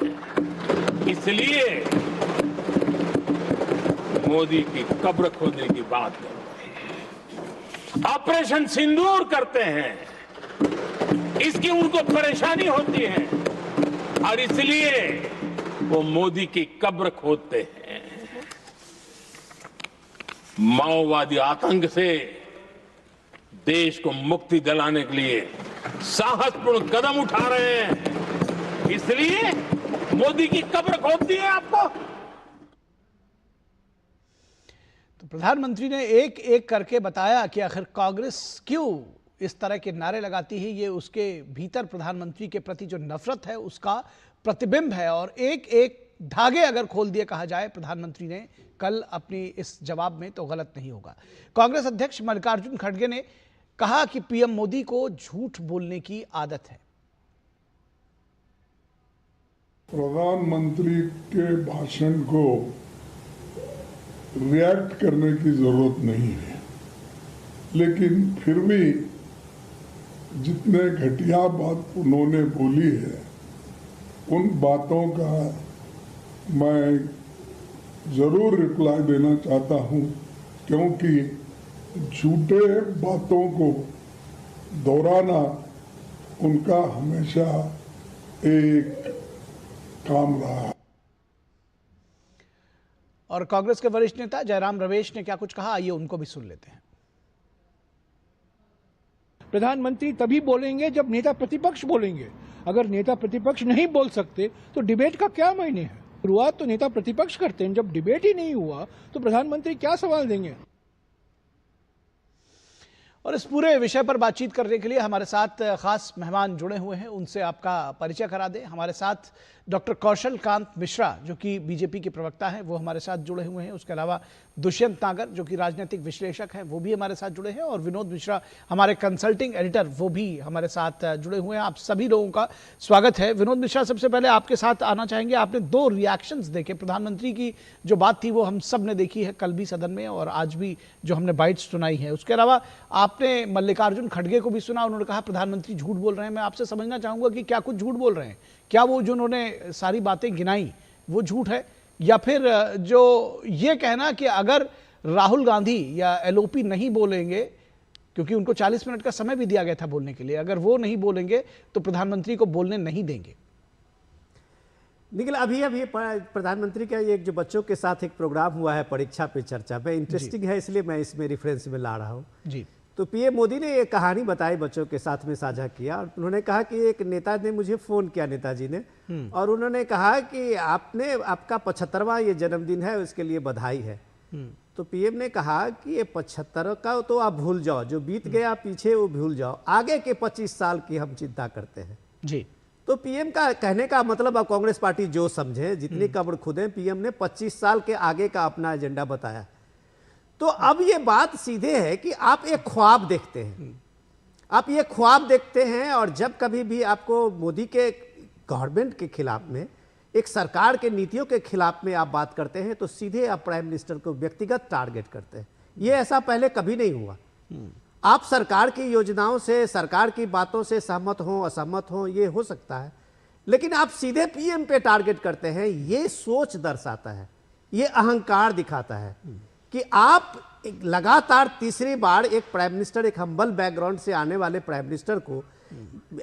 इसलिए मोदी की कब्र खोदने की बात कर रहे हैं। ऑपरेशन सिंदूर करते हैं, इसकी उनको परेशानी होती है और इसलिए वो मोदी की कब्र खोदते हैं। माओवादी आतंक से देश को मुक्ति दिलाने के लिए साहसपूर्ण कदम उठा रहे हैं, इसलिए मोदी की कब्र खोदती है आपको। तो प्रधानमंत्री ने एक एक करके बताया कि आखिर कांग्रेस क्यों इस तरह के नारे लगाती है। ये उसके भीतर प्रधानमंत्री के प्रति जो नफरत है उसका प्रतिबिंब है। और एक एक धागे अगर खोल दिए कहा जाए प्रधानमंत्री ने कल अपनी इस जवाब में, तो गलत नहीं होगा। कांग्रेस अध्यक्ष मल्लिकार्जुन खड़गे ने कहा कि पीएम मोदी को झूठ बोलने की आदत है। प्रधानमंत्री के भाषण को रिएक्ट करने की जरूरत नहीं है, लेकिन फिर भी जितने घटिया बात उन्होंने बोली है उन बातों का मैं जरूर रिप्लाई देना चाहता हूं, क्योंकि झूठे बातों को दोहराना उनका हमेशा एक काम रहा है। और कांग्रेस के वरिष्ठ नेता जयराम रमेश ने क्या कुछ कहा, आइए उनको भी सुन लेते हैं। प्रधानमंत्री तभी बोलेंगे जब नेता प्रतिपक्ष बोलेंगे। अगर नेता प्रतिपक्ष नहीं बोल सकते तो डिबेट का क्या मायने है? शुरुआत तो नेता प्रतिपक्ष करते हैं, जब डिबेट ही नहीं हुआ तो प्रधानमंत्री क्या सवाल देंगे? और इस पूरे विषय पर बातचीत करने के लिए हमारे साथ खास मेहमान जुड़े हुए हैं, उनसे आपका परिचय करा दें। हमारे साथ डॉक्टर कौशल कांत मिश्रा जो कि बीजेपी के प्रवक्ता हैं, वो हमारे साथ जुड़े हुए हैं। उसके अलावा दुष्यंत नागर जो कि राजनीतिक विश्लेषक हैं, वो भी हमारे साथ जुड़े हैं। और विनोद मिश्रा हमारे कंसल्टिंग एडिटर, वो भी हमारे साथ जुड़े हुए हैं। आप सभी लोगों का स्वागत है। विनोद मिश्रा, सबसे पहले आपके साथ आना चाहेंगे। आपने दो रिएक्शंस देखे, प्रधानमंत्री की जो बात थी वो हम सब ने देखी है कल भी सदन में और आज भी जो हमने बाइट्स सुनाई है। उसके अलावा आपने मल्लिकार्जुन खड़गे को भी सुना, उन्होंने कहा प्रधानमंत्री झूठ बोल रहे हैं। मैं आपसे समझना चाहूंगा कि क्या कुछ झूठ बोल रहे हैं? क्या वो जो उन्होंने सारी बातें गिनाई वो झूठ है, या फिर जो ये कहना कि अगर राहुल गांधी या एलओपी नहीं बोलेंगे, क्योंकि उनको 40 मिनट का समय भी दिया गया था बोलने के लिए, अगर वो नहीं बोलेंगे तो प्रधानमंत्री को बोलने नहीं देंगे? निखिल, अभी प्रधानमंत्री का एक जो बच्चों के साथ एक प्रोग्राम हुआ है परीक्षा पे चर्चा पे, इंटरेस्टिंग है, इसलिए मैं इसमें रेफरेंस में ला रहा हूँ जी। तो पीएम मोदी ने एक कहानी बताई, बच्चों के साथ में साझा किया। और उन्होंने कहा कि एक नेता ने मुझे फोन किया, नेताजी ने, और उन्होंने कहा कि आपका 75वां ये जन्मदिन है, उसके लिए बधाई है। तो पीएम ने कहा कि ये 75 का तो आप भूल जाओ, जो बीत गया पीछे वो भूल जाओ, आगे के 25 साल की हम चिंता करते हैं जी। तो पीएम का कहने का मतलब, अब कांग्रेस पार्टी जो समझे, जितनी कब्र खुदे, पीएम ने 25 साल के आगे का अपना एजेंडा बताया। तो अब ये बात सीधे है कि आप एक ख्वाब देखते हैं, आप ये ख्वाब देखते हैं, और जब कभी भी आपको मोदी के गवर्नमेंट के खिलाफ में, एक सरकार के नीतियों के खिलाफ में आप बात करते हैं, तो सीधे आप प्राइम मिनिस्टर को व्यक्तिगत टारगेट करते हैं। ये ऐसा पहले कभी नहीं हुआ। आप सरकार की योजनाओं से, सरकार की बातों से सहमत हो, असहमत हो, ये हो सकता है, लेकिन आप सीधे पीएम पे टारगेट करते हैं। ये सोच दर्शाता है, ये अहंकार दिखाता है कि आप लगातार तीसरी बार एक प्राइम मिनिस्टर, एक हम्बल बैकग्राउंड से आने वाले प्राइम मिनिस्टर को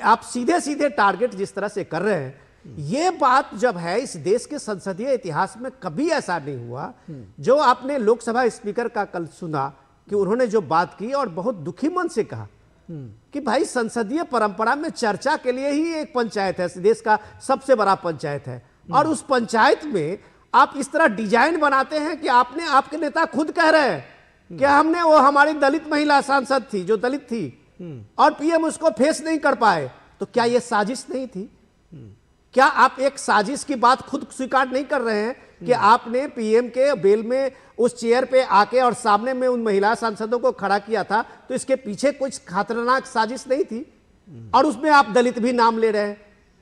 आप सीधे सीधे टारगेट जिस तरह से कर रहे हैं, ये बात जब है, इस देश के संसदीय इतिहास में कभी ऐसा नहीं हुआ। जो आपने लोकसभा स्पीकर का कल सुना कि उन्होंने जो बात की और बहुत दुखी मन से कहा कि भाई संसदीय परंपरा में चर्चा के लिए ही एक पंचायत है, देश का सबसे बड़ा पंचायत है, और उस पंचायत में आप इस तरह डिजाइन बनाते हैं कि आपके नेता खुद कह रहे हैं कि हमने, वो हमारी दलित महिला सांसद थी जो दलित थी और पीएम उसको फेस नहीं कर पाए, तो क्या यह साजिश नहीं थी? क्या आप एक साजिश की बात खुद स्वीकार नहीं कर रहे हैं कि आपने पीएम के बेल में उस चेयर पे आके और सामने में उन महिला सांसदों को खड़ा किया था, तो इसके पीछे कुछ खतरनाक साजिश नहीं थी? और उसमें आप दलित भी नाम ले रहे हैं।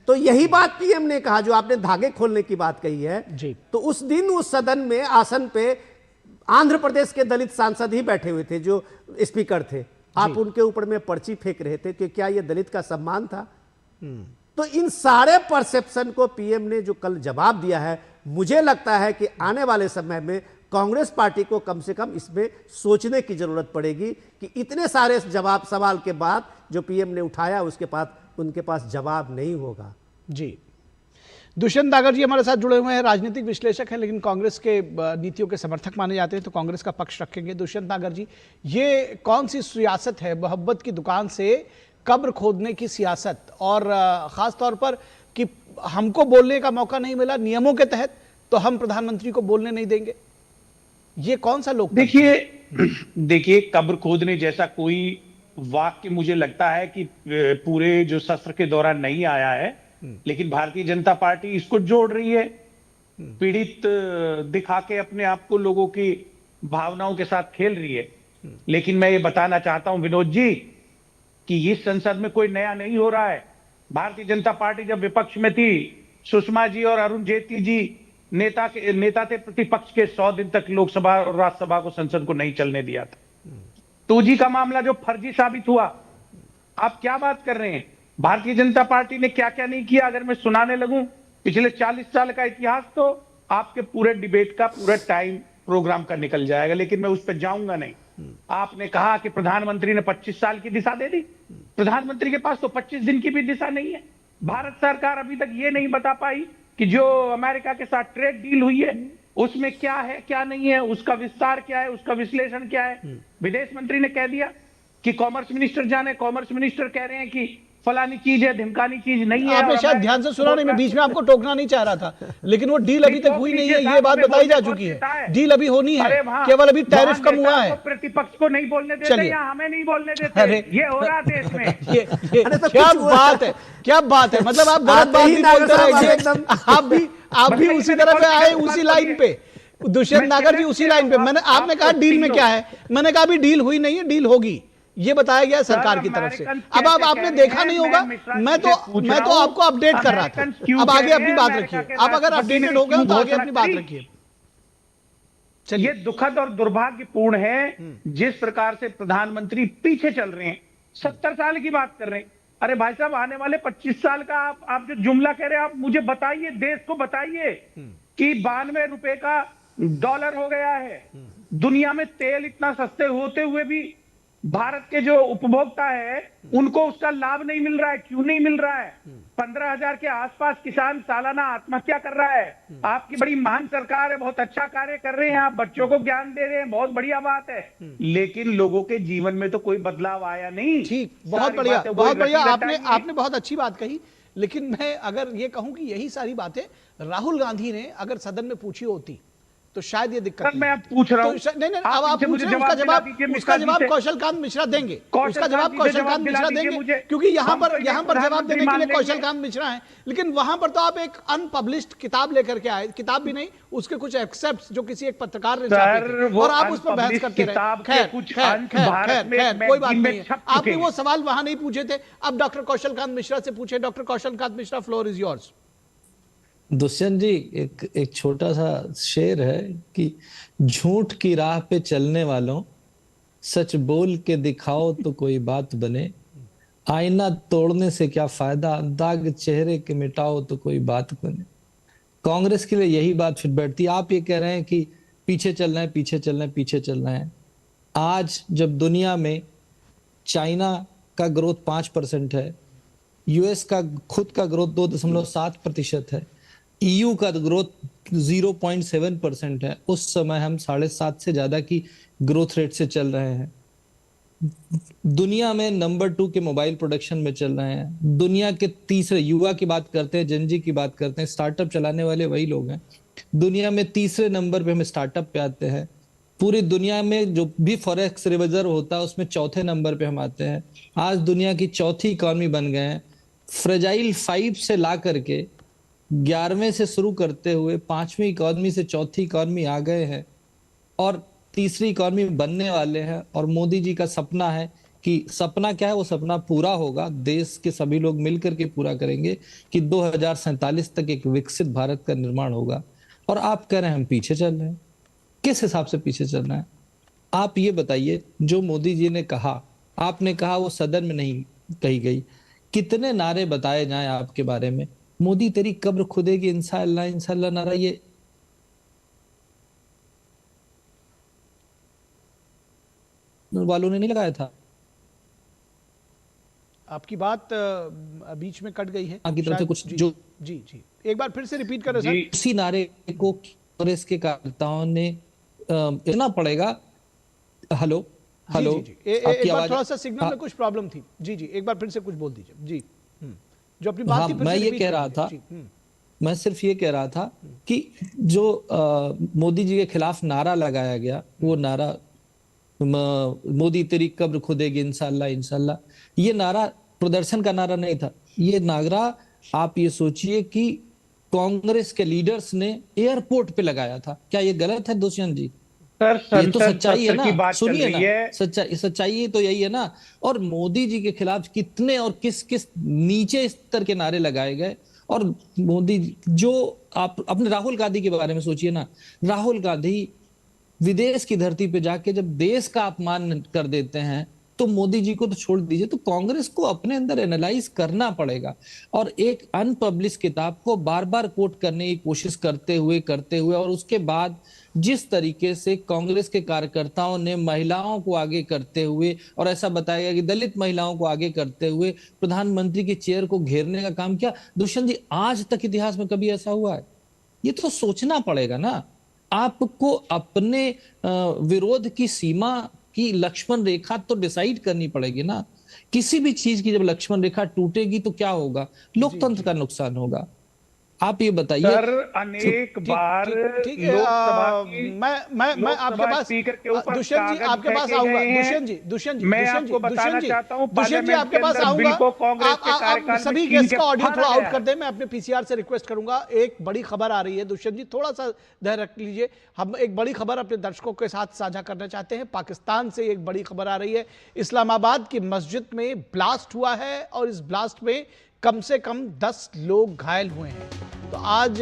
तो यही बात पीएम ने कहा जो आपने धागे खोलने की बात कही है जी। तो उस दिन उस सदन में आसन पे आंध्र प्रदेश के दलित सांसद ही बैठे हुए थे जो स्पीकर थे, आप उनके ऊपर में पर्ची फेंक रहे थे कि क्या यह दलित का सम्मान था? तो इन सारे परसेप्शन को पीएम ने जो कल जवाब दिया है, मुझे लगता है कि आने वाले समय में कांग्रेस पार्टी को कम से कम इसमें सोचने की जरूरत पड़ेगी कि इतने सारे जवाब सवाल के बाद जो पीएम ने उठाया उसके बाद उनके पास जवाब नहीं होगा। जी, दुष्यंत दागर जी हमारे साथ जुड़े हुए हैं, राजनीतिक विश्लेषक हैं लेकिन कांग्रेस के नीतियों के समर्थक माने जाते हैं, तो कांग्रेस का पक्ष रखेंगे। दुष्यंत दागर जी, ये कौन सी सियासत है, मोहब्बत की दुकान से कब्र खोदने की सियासत, और खास तौर पर कि हमको बोलने का मौका नहीं मिला नियमों के तहत तो हम प्रधानमंत्री को बोलने नहीं देंगे, ये कौन सा लोग? देखिए कब्र खोदने जैसा कोई वाक्य मुझे लगता है कि पूरे जो सत्र के दौरान नहीं आया है, लेकिन भारतीय जनता पार्टी इसको जोड़ रही है, पीड़ित दिखा के अपने आप को लोगों की भावनाओं के साथ खेल रही है। लेकिन मैं ये बताना चाहता हूं विनोद जी कि इस संसद में कोई नया नहीं हो रहा है। भारतीय जनता पार्टी जब विपक्ष में थी, सुषमा जी और अरुण जेटली जी नेता थे प्रतिपक्ष के, 100 दिन तक लोकसभा और राज्यसभा को, संसद को नहीं चलने दिया था। 2G का मामला जो फर्जी साबित हुआ, आप क्या बात कर रहे हैं? भारतीय जनता पार्टी ने क्या क्या नहीं किया, अगर मैं सुनाने लगूं पिछले 40 साल का इतिहास तो आपके पूरे डिबेट का पूरा टाइम प्रोग्राम का निकल जाएगा, लेकिन मैं उस पर जाऊंगा नहीं। आपने कहा कि प्रधानमंत्री ने 25 साल की दिशा दे दी, प्रधानमंत्री के पास तो 25 दिन की भी दिशा नहीं है। भारत सरकार अभी तक ये नहीं बता पाई कि जो अमेरिका के साथ ट्रेड डील हुई है उसमें क्या है क्या नहीं है, उसका विस्तार क्या है, उसका विश्लेषण क्या है। विदेश मंत्री ने कह दिया कि कॉमर्स मिनिस्टर जाने, कॉमर्स मिनिस्टर कह रहे हैं कि फलानी चीज है, ढिमकानी चीज नहीं है। आपने शायद ध्यान से सुना नहीं, मैं बीच में आपको टोकना नहीं चाह रहा था, लेकिन वो डील अभी तक हुई नहीं है, ये बात बताई जा चुकी है। डील अभी होनी है, केवल अभी टैरिफ कम हुआ है। प्रतिपक्ष को नहीं बोलने देते या हमें नहीं बोलने देते, ये हो रहा देश में। क्या बात है, क्या बात है, मतलब आप गलत बात नहीं बोलते रहेंगे, आप भी उसी तरह से आए, उसी लाइन पे। दुष्यंत नागर जी उसी लाइन पे। मैंने, आपने कहा डील में क्या है, मैंने कहा अभी डील हुई नहीं है, डील होगी, ये बताया गया सरकार की तरफ से। अब आपने देखा नहीं होगा, मैं तो आपको अपडेट कर रहा था। अब आगे अपनी बात रखिए, आप अगर अपडेटेड हो गए तो आगे अपनी बात रखिए। ये दुखद और दुर्भाग्यपूर्ण है जिस प्रकार से प्रधानमंत्री पीछे चल रहे हैं। 70 साल की बात कर रहे हैं। अरे भाई साहब, आने वाले 25 साल का आप जो जुमला कह रहे हैं, आप मुझे बताइए, देश को बताइए कि 92 रुपए का डॉलर हो गया है। दुनिया में तेल इतना सस्ते होते हुए भी भारत के जो उपभोक्ता है उनको उसका लाभ नहीं मिल रहा है। क्यों नहीं मिल रहा है? 15,000 के आसपास किसान सालाना आत्महत्या कर रहा है। आपकी बड़ी महान सरकार है, बहुत अच्छा कार्य कर रहे हैं, आप बच्चों को ज्ञान दे रहे हैं, बहुत बढ़िया बात है, लेकिन लोगों के जीवन में तो कोई बदलाव आया नहीं। ठीक, बहुत बढ़िया, बहुत बढ़िया, आपने बहुत अच्छी बात कही। लेकिन मैं अगर ये कहूं कि यही सारी बातें राहुल गांधी ने अगर सदन में पूछी होती तो शायद ये दिक्कत मैं पूछ रहा हूं। नहीं, अब आप पूछ रहे हैं, उसका जवाब कौशल मिश्रा देंगे, उसका जवाब कौशल मिश्रा देंगे, क्योंकि यहाँ पर जवाब देने के लिए कौशल मिश्रा है। लेकिन वहां पर तो आप एक अनपब्लिश्ड किताब लेकर के आए, किताब भी नहीं, उसके कुछ एक्सेप्ट्स जो किसी एक पत्रकार ने छापे थे, और आप उस पर बहस करते रहे। खैर, कोई बात नहीं है, आपने वो सवाल वहां नहीं पूछे थे। अब डॉक्टर कौशल मिश्रा से पूछे। Doctor Kaushal Mishra, floor is yours. Dushyant ji, एक छोटा सा शेर है कि झूठ की राह पे चलने वालों, सच बोल के दिखाओ तो कोई बात बने, आईना तोड़ने से क्या फायदा, दाग चेहरे के मिटाओ तो कोई बात बने। कांग्रेस के लिए यही बात फिर बैठती है। आप ये कह रहे हैं कि पीछे चलना है, पीछे चलना है, पीछे चलना है। आज जब दुनिया में चाइना का ग्रोथ 5% है, यूएस का खुद का ग्रोथ 2.7% है, ईयू का ग्रोथ 0.7% है। उस समय हम 7.5 से ज्यादा की ग्रोथ रेट से चल रहे हैं। दुनिया में नंबर 2 के मोबाइल प्रोडक्शन में चल रहे हैं। दुनिया के तीसरे, युवा की बात करते हैं, जनजी की बात करते हैं, स्टार्टअप चलाने वाले वही लोग हैं। दुनिया में तीसरे नंबर पे हम स्टार्टअप पे आते हैं। पूरी दुनिया में जो भी फॉरेक्स रिजर्व होता है उसमें चौथे नंबर पे हम आते हैं। आज दुनिया की चौथी इकॉनमी बन गए हैं। फ्रेजाइल 5 से ला करके 11वें से शुरू करते हुए 5वीं इकॉनमी से चौथी इकॉनमी आ गए हैं और तीसरी इकॉनमी बनने वाले हैं। और मोदी जी का सपना है कि सपना क्या है, वो सपना पूरा होगा, देश के सभी लोग मिलकर के पूरा करेंगे कि 2047 तक एक विकसित भारत का निर्माण होगा। और आप कह रहे हैं हम पीछे चल रहे हैं। किस हिसाब से पीछे चल रहे हैं आप ये बताइए। जो मोदी जी ने कहा, आपने कहा वो सदन में नहीं कही गई, कितने नारे बताए जाएं आपके बारे में। मोदी तेरी कब्र खुदेगी इंशाअल्लाह इंशाअल्लाह नारा ये वालों ने नहीं लगाया था। आपकी बात बीच में कट गई है आगे तरफ से कुछ जो जी एक बार फिर से रिपीट करें सर। उसी नारे को कांग्रेस के कार्यकर्ताओं ने इतना पड़ेगा। हेलो हेलो एक बार थोड़ा सा सिग्नल में कुछ प्रॉब्लम थी। जी एक बार फिर से कुछ बोल दीजिए। जी जो अपनी बात थी मैं ये कह रहा था, मैं सिर्फ ये कह रहा था कि जो मोदी जी के खिलाफ नारा लगाया गया, वो नारा मोदी तेरी कब्र खुदेगी इंशाअल्लाह इंशाअल्लाह, ये नारा प्रदर्शन का नारा नहीं था। ये नारा आप ये सोचिए कि कांग्रेस के लीडर्स ने एयरपोर्ट पे लगाया था। क्या ये गलत है दुष्यंत जी? ये तो सच्चाई है ना, सुनिए ना, सच्चाई तो यही है ना। और मोदी जी के खिलाफ कितने और किस किस नीचे स्तर के नारे लगाए गए। और मोदी जो आप अपने राहुल गांधी के बारे में सोचिए ना, राहुल गांधी विदेश की धरती पे जाके जब देश का अपमान कर देते हैं तो मोदी जी को तो छोड़ दीजिए, तो कांग्रेस को अपने अंदर एनालाइज करना पड़ेगा। और एक अनपब्लिश किताब को बार बार कोट करने की कोशिश करते हुए और उसके बाद जिस तरीके से कांग्रेस के कार्यकर्ताओं ने महिलाओं को आगे करते हुए और ऐसा बताया गया कि दलित महिलाओं को आगे करते हुए प्रधानमंत्री की चेयर को घेरने का काम किया। दुष्यंत जी, आज तक इतिहास में कभी ऐसा हुआ है? ये तो सोचना पड़ेगा ना। आपको अपने विरोध की सीमा की लक्ष्मण रेखा तो डिसाइड करनी पड़ेगी ना। किसी भी चीज की जब लक्ष्मण रेखा टूटेगी तो क्या होगा? लोकतंत्र का नुकसान होगा। आप ये बताइए। सर, अनेक बार लोकसभा की मैं आपके पास दुष्यंत जी आपके पास आऊंगा। दुष्यंत जी मैं आपको बताना चाहता हूं, दुष्यंत जी आपके पास आऊंगा। आप सभी गेस्ट का ऑडियो थोड़ा आउट कर दें। मैं अपने पीसीआर से रिक्वेस्ट करूंगा। एक बड़ी खबर आ रही है, दुष्यंत जी थोड़ा सा धैर्य रख लीजिए। हम एक बड़ी खबर अपने दर्शकों के साथ साझा करना चाहते हैं। पाकिस्तान से एक बड़ी खबर आ रही है। इस्लामाबाद की मस्जिद में ब्लास्ट हुआ है और इस ब्लास्ट में कम से कम 10 लोग घायल हुए हैं। तो आज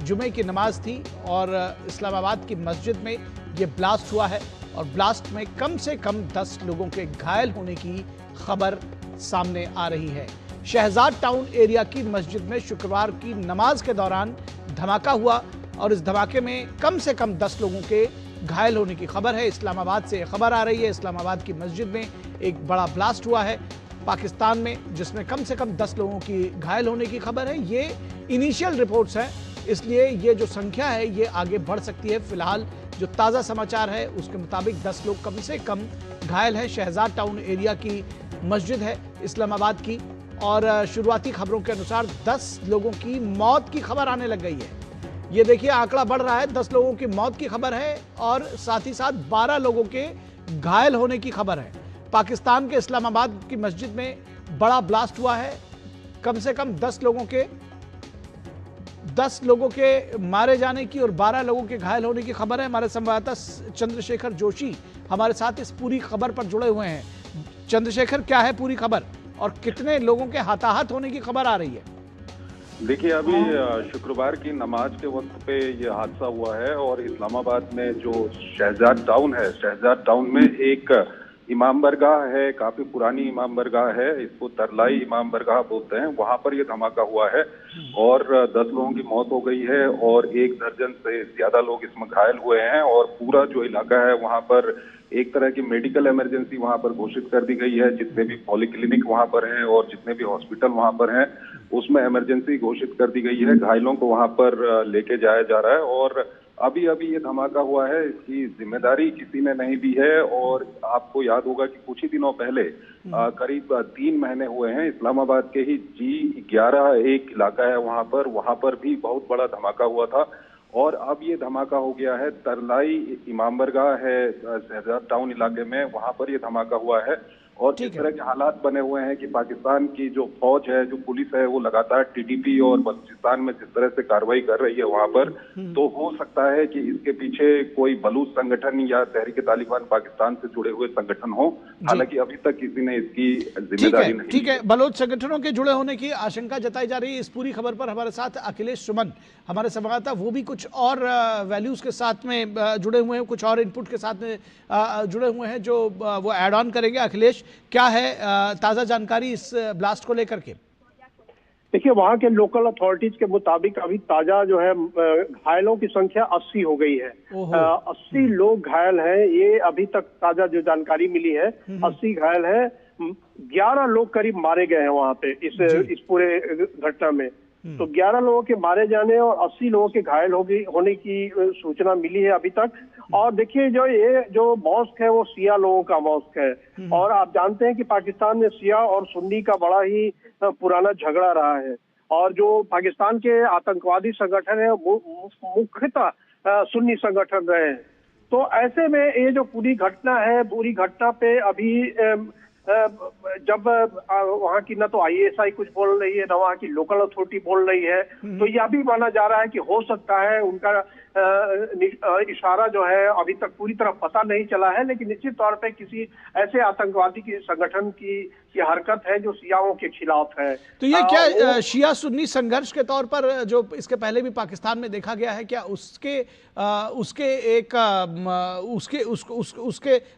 जुमे की नमाज थी और इस्लामाबाद की मस्जिद में ये ब्लास्ट हुआ है और ब्लास्ट में कम से कम 10 लोगों के घायल होने की खबर सामने आ रही है। शहजाद टाउन एरिया की मस्जिद में शुक्रवार की नमाज के दौरान धमाका हुआ और इस धमाके में कम से कम 10 लोगों के घायल होने की खबर है। इस्लामाबाद से खबर आ रही है, इस्लामाबाद की मस्जिद में एक बड़ा ब्लास्ट हुआ है पाकिस्तान में, जिसमें कम से कम 10 लोगों की घायल होने की खबर है। ये इनिशियल रिपोर्ट्स हैं, इसलिए ये जो संख्या है ये आगे बढ़ सकती है। फिलहाल जो ताज़ा समाचार है उसके मुताबिक 10 लोग कम से कम घायल हैं। शहजाद टाउन एरिया की मस्जिद है इस्लामाबाद की और शुरुआती खबरों के अनुसार 10 लोगों की मौत की खबर आने लग गई है। ये देखिए आंकड़ा बढ़ रहा है, 10 लोगों की मौत की खबर है और साथ ही साथ 12 लोगों के घायल होने की खबर है। पाकिस्तान के इस्लामाबाद की मस्जिद में बड़ा ब्लास्ट हुआ है। कम से कम 10 लोगों के मारे जाने की और 12 लोगों के घायल होने की खबर है। हमारे संवाददाता चंद्रशेखर जोशी हमारे साथ इस पूरी खबर पर जुड़े हुए हैं। चंद्रशेखर, क्या है पूरी खबर और कितने लोगों के हताहत होने की खबर आ रही है? देखिए, अभी शुक्रवार की नमाज के वक्त पे ये हादसा हुआ है और इस्लामाबाद में जो शहजाद टाउन है, शहजाद टाउन में एक इमाम बरगाह है, काफी पुरानी इमाम बरगाह है, इसको तरलाई इमाम बरगाह बोलते हैं, वहां पर ये धमाका हुआ है और 10 लोगों की मौत हो गई है और 1 दर्जन से ज्यादा लोग इसमें घायल हुए हैं। और पूरा जो इलाका है वहां पर एक तरह की मेडिकल इमरजेंसी वहां पर घोषित कर दी गई है। जितने भी पॉलीक्लिनिक वहां पर हैं और जितने भी हॉस्पिटल वहां पर हैं उसमें इमरजेंसी घोषित कर दी गई है। घायलों को वहां पर लेके जाया जा रहा है और अभी अभी ये धमाका हुआ है, इसकी जिम्मेदारी किसी ने नहीं दी है। और आपको याद होगा कि कुछ ही दिनों पहले करीब 3 महीने हुए हैं, इस्लामाबाद के ही G11 एक इलाका है वहां पर भी बहुत बड़ा धमाका हुआ था और अब ये धमाका हो गया है तरलाई इमाम बरगाह है शहजाद टाउन इलाके में, वहां पर ये धमाका हुआ है। और जिस तरह के हालात बने हुए हैं कि पाकिस्तान की जो फौज है, जो पुलिस है, वो लगातार TTP और बलूचिस्तान में जिस तरह से कार्रवाई कर रही है वहां पर, तो हो सकता है कि इसके पीछे कोई बलूच संगठन या तहरीक तालिबान पाकिस्तान से जुड़े हुए संगठन हो। हालांकि अभी तक किसी ने इसकी जिम्मेदारी नहीं। ठीक है, बलोच संगठनों के जुड़े होने की आशंका जताई जा रही है। इस पूरी खबर पर हमारे साथ अखिलेश सुमन हमारे संवाददाता, वो भी कुछ और वैल्यूज के साथ में जुड़े हुए हैं, कुछ और इनपुट के साथ में जुड़े हुए हैं जो वो ऐड ऑन करेंगे। अखिलेश, क्या है ताजा जानकारी इस ब्लास्ट को लेकर के? देखिए, वहाँ के लोकल अथॉरिटीज के मुताबिक अभी ताजा जो है घायलों की संख्या 80 हो गई है। 80 लोग घायल हैं, ये अभी तक ताजा जो जानकारी मिली है। 80 घायल हैं, 11 लोग करीब मारे गए हैं वहाँ पे इस पूरे घटना में। तो 11 लोगों के मारे जाने और 80 लोगों के घायल होने की सूचना मिली है अभी तक। और देखिए, ये जो मॉस्क है वो शिया लोगों का मॉस्क है और आप जानते हैं कि पाकिस्तान में शिया और सुन्नी का बड़ा ही पुराना झगड़ा रहा है और जो पाकिस्तान के आतंकवादी संगठन है मुख्यतः सुन्नी संगठन रहे हैं। तो ऐसे में ये जो पूरी घटना है, पूरी घटना पे अभी जब वहाँ की न तो ISI कुछ बोल रही है, न वहाँ की लोकल अथॉरिटी बोल रही है, तो यह भी माना जा रहा है कि हो सकता है उनका इशारा जो है अभी तक पूरी तरह पता नहीं चला है, लेकिन निश्चित तौर पे किसी ऐसे आतंकवादी की संगठन की हरकत है जो शियाओं के खिलाफ है। तो ये क्या शिया सुन्नी संघर्ष के तौर पर जो इसके पहले भी पाकिस्तान में देखा गया है, क्या उसके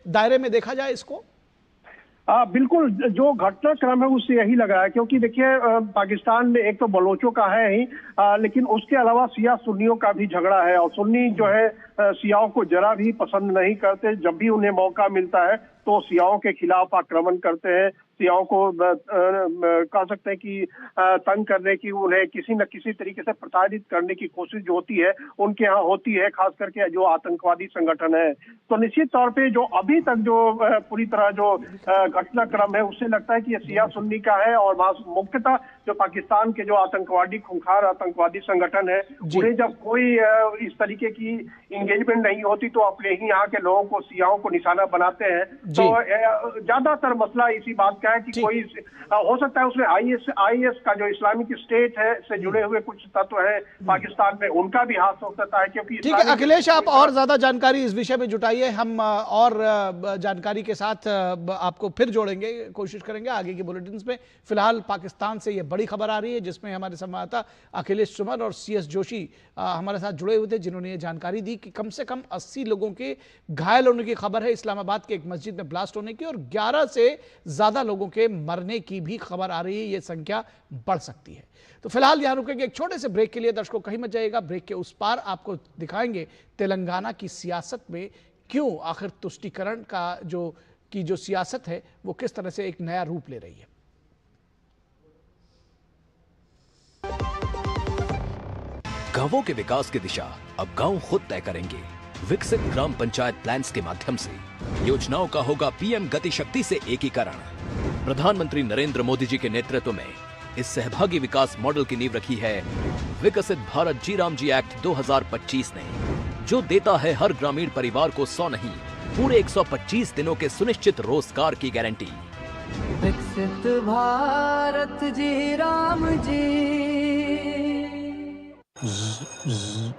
दायरे में देखा जाए इसको? बिल्कुल, जो घटनाक्रम है उससे यही लगा है, क्योंकि देखिए पाकिस्तान में एक तो बलोचों का है ही, लेकिन उसके अलावा शिया सुन्नियों का भी झगड़ा है और सुन्नी जो है शियाओं को जरा भी पसंद नहीं करते। जब भी उन्हें मौका मिलता है तो शियाओं के खिलाफ आक्रमण करते हैं, शियाओं को कह सकते हैं कि तंग करने की, उन्हें किसी न किसी तरीके से प्रताड़ित करने की कोशिश जो होती है उनके यहाँ होती है, खास करके जो आतंकवादी संगठन है। तो निश्चित तौर पे जो अभी तक जो पूरी तरह जो घटनाक्रम है उससे लगता है कि ये शिया सुन्नी का है और मुख्यतः जो पाकिस्तान के जो आतंकवादी खूंखार आतंकवादी संगठन है उन्हें जब कोई इस तरीके की इंगेजमेंट नहीं होती तो अपने ही यहाँ के लोगों को, शियाओं को निशाना बनाते हैं। तो ज्यादातर मसला इसी बात का है कि कोई हो सकता है उसमें IS का जो इस्लामिक स्टेट है से जुड़े हुए कुछ तत्व है पाकिस्तान में, उनका भी हाथ हो सकता है। क्योंकि ठीक है अखिलेश, आप और ज्यादा जानकारी इस विषय में जुटाइए, हम और जानकारी के साथ आपको फिर जोड़ेंगे, कोशिश करेंगे आगे के बुलेटिन में। फिलहाल पाकिस्तान से ये बड़ी खबर आ रही है जिसमें हमारे संवाददाता अखिलेश सुमन और CS जोशी हमारे साथ जुड़े हुए थे, जिन्होंने ये जानकारी दी कि कम से कम 80 लोगों के घायल होने की खबर है इस्लामाबाद के एक मस्जिद में ब्लास्ट होने की, और 11 से ज्यादा लोगों के मरने की भी खबर आ रही है। ये संख्या बढ़ सकती है। तो फिलहाल यहां रुकेंगे एक छोटे से ब्रेक के लिए। दर्शकों कहीं मत जाइएगा, ब्रेक के उस पार आपको दिखाएंगे तेलंगाना की सियासत में क्यों आखिर तुष्टीकरण का जो सियासत है वो किस तरह से एक नया रूप ले रही है। गांवों के विकास की दिशा अब गांव खुद तय करेंगे। विकसित ग्राम पंचायत प्लान्स के माध्यम से योजनाओं का होगा PM गति शक्ति से एकीकरण। प्रधानमंत्री नरेंद्र मोदी जी के नेतृत्व में इस सहभागी विकास मॉडल की नींव रखी है विकसित भारत जी-राम जी एक्ट 2025 ने, जो देता है हर ग्रामीण परिवार को 100 नहीं पूरे 125 दिनों के सुनिश्चित रोजगार की गारंटी। विकसित भारत जी Ram ji.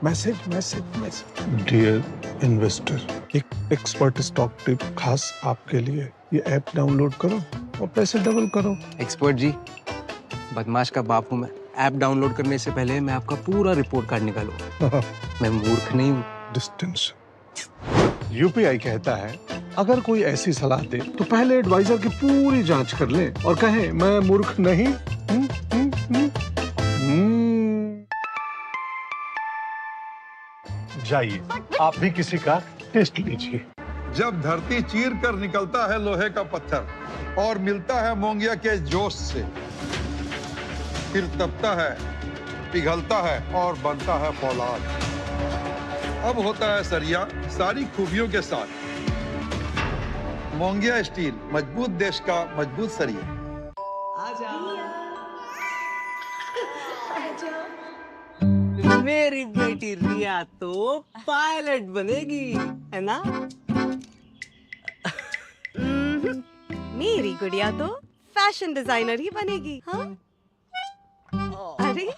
Message dear investor, एक एक्सपर्ट स्टॉक टिप खास आपके लिए। ये ऐप डाउनलोड करो और पैसे डबल करो। एक्सपर्ट जी, बदमाश का बाप हूँ मैं। ऐप डाउनलोड करने से पहले मैं आपका पूरा रिपोर्ट कार्ड निकालूंगा। मैं मूर्ख नहीं हूँ। डिस्टेंस UPI कहता है अगर कोई ऐसी सलाह दे तो पहले एडवाइजर की पूरी जांच कर ले और कहे मैं मूर्ख नहीं। जाइए आप भी किसी का टेस्ट लीजिए। जब धरती चीर कर निकलता है लोहे का पत्थर और मिलता है मोंगिया के जोश से, फिर तपता है, पिघलता है और बनता है फौलाद। अब होता है सरिया सारी खूबियों के साथ। मोंगिया स्टील, मजबूत देश का मजबूत सरिया। मेरी बेटी रिया तो पायलट बनेगी, है ना? मेरी गुड़िया तो फैशन डिजाइनर ही बनेगी। हाँ? अरे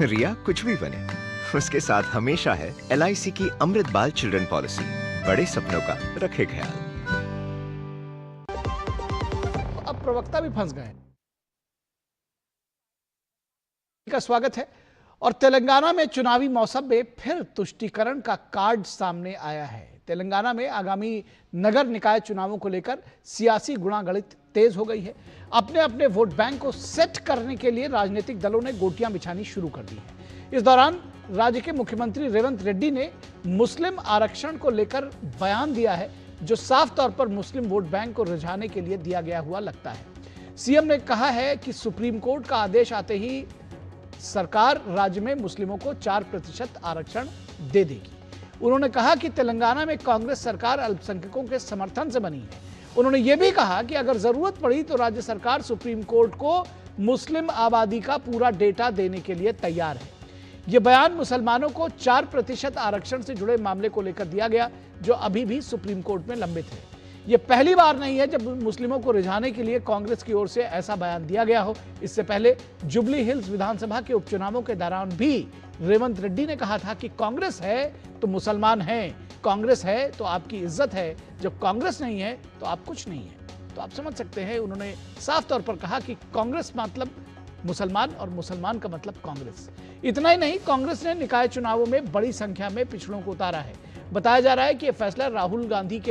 रिया कुछ भी बने, उसके साथ हमेशा है LIC की अमृत बाल चिल्ड्रन पॉलिसी। बड़े सपनों का रखे ख्याल। अब प्रवक्ता भी फंस गए। का स्वागत है। और तेलंगाना में चुनावी मौसम में फिर तुष्टीकरण का कार्ड सामने आया है। तेलंगाना में आगामी नगर निकाय चुनावों को लेकर सियासी गुणागणित तेज हो गई है। अपने अपने वोट बैंक को सेट करने के लिए राजनीतिक दलों ने गोटियां बिछानी शुरू कर दी है। इस दौरान राज्य के मुख्यमंत्री रेवंत रेड्डी ने मुस्लिम आरक्षण को लेकर बयान दिया है, जो साफ तौर पर मुस्लिम वोट बैंक को रिझाने के लिए दिया गया हुआ लगता है। सीएम ने कहा है कि सुप्रीम कोर्ट का आदेश आते ही सरकार राज्य में मुस्लिमों को 4% आरक्षण दे देगी। उन्होंने कहा कि तेलंगाना में कांग्रेस सरकार अल्पसंख्यकों के समर्थन से बनी है। उन्होंने यह भी कहा कि अगर जरूरत पड़ी तो राज्य सरकार सुप्रीम कोर्ट को मुस्लिम आबादी का पूरा डेटा देने के लिए तैयार है। यह बयान मुसलमानों को 4% आरक्षण से जुड़े मामले को लेकर दिया गया, जो अभी भी सुप्रीम कोर्ट में लंबित है। यह पहली बार नहीं है जब मुस्लिमों को रिझाने के लिए कांग्रेस की ओर से ऐसा बयान दिया गया हो। इससे पहले जुबली हिल्स विधानसभा के उपचुनावों के दौरान भी रेवंत रेड्डी ने कहा था कि कांग्रेस है तो मुसलमान हैं, कांग्रेस है तो आपकी इज्जत है, जब कांग्रेस नहीं है तो आप कुछ नहीं है। तो आप समझ सकते हैं, उन्होंने साफ तौर पर कहा कि कांग्रेस मतलब मुसलमान और मुसलमान का मतलब कांग्रेस। इतना ही नहीं, कांग्रेस ने निकाय चुनावों में बड़ी संख्या में पिछड़ों को उतारा है। बताया जा रहा है कि यह फैसला राहुल गांधी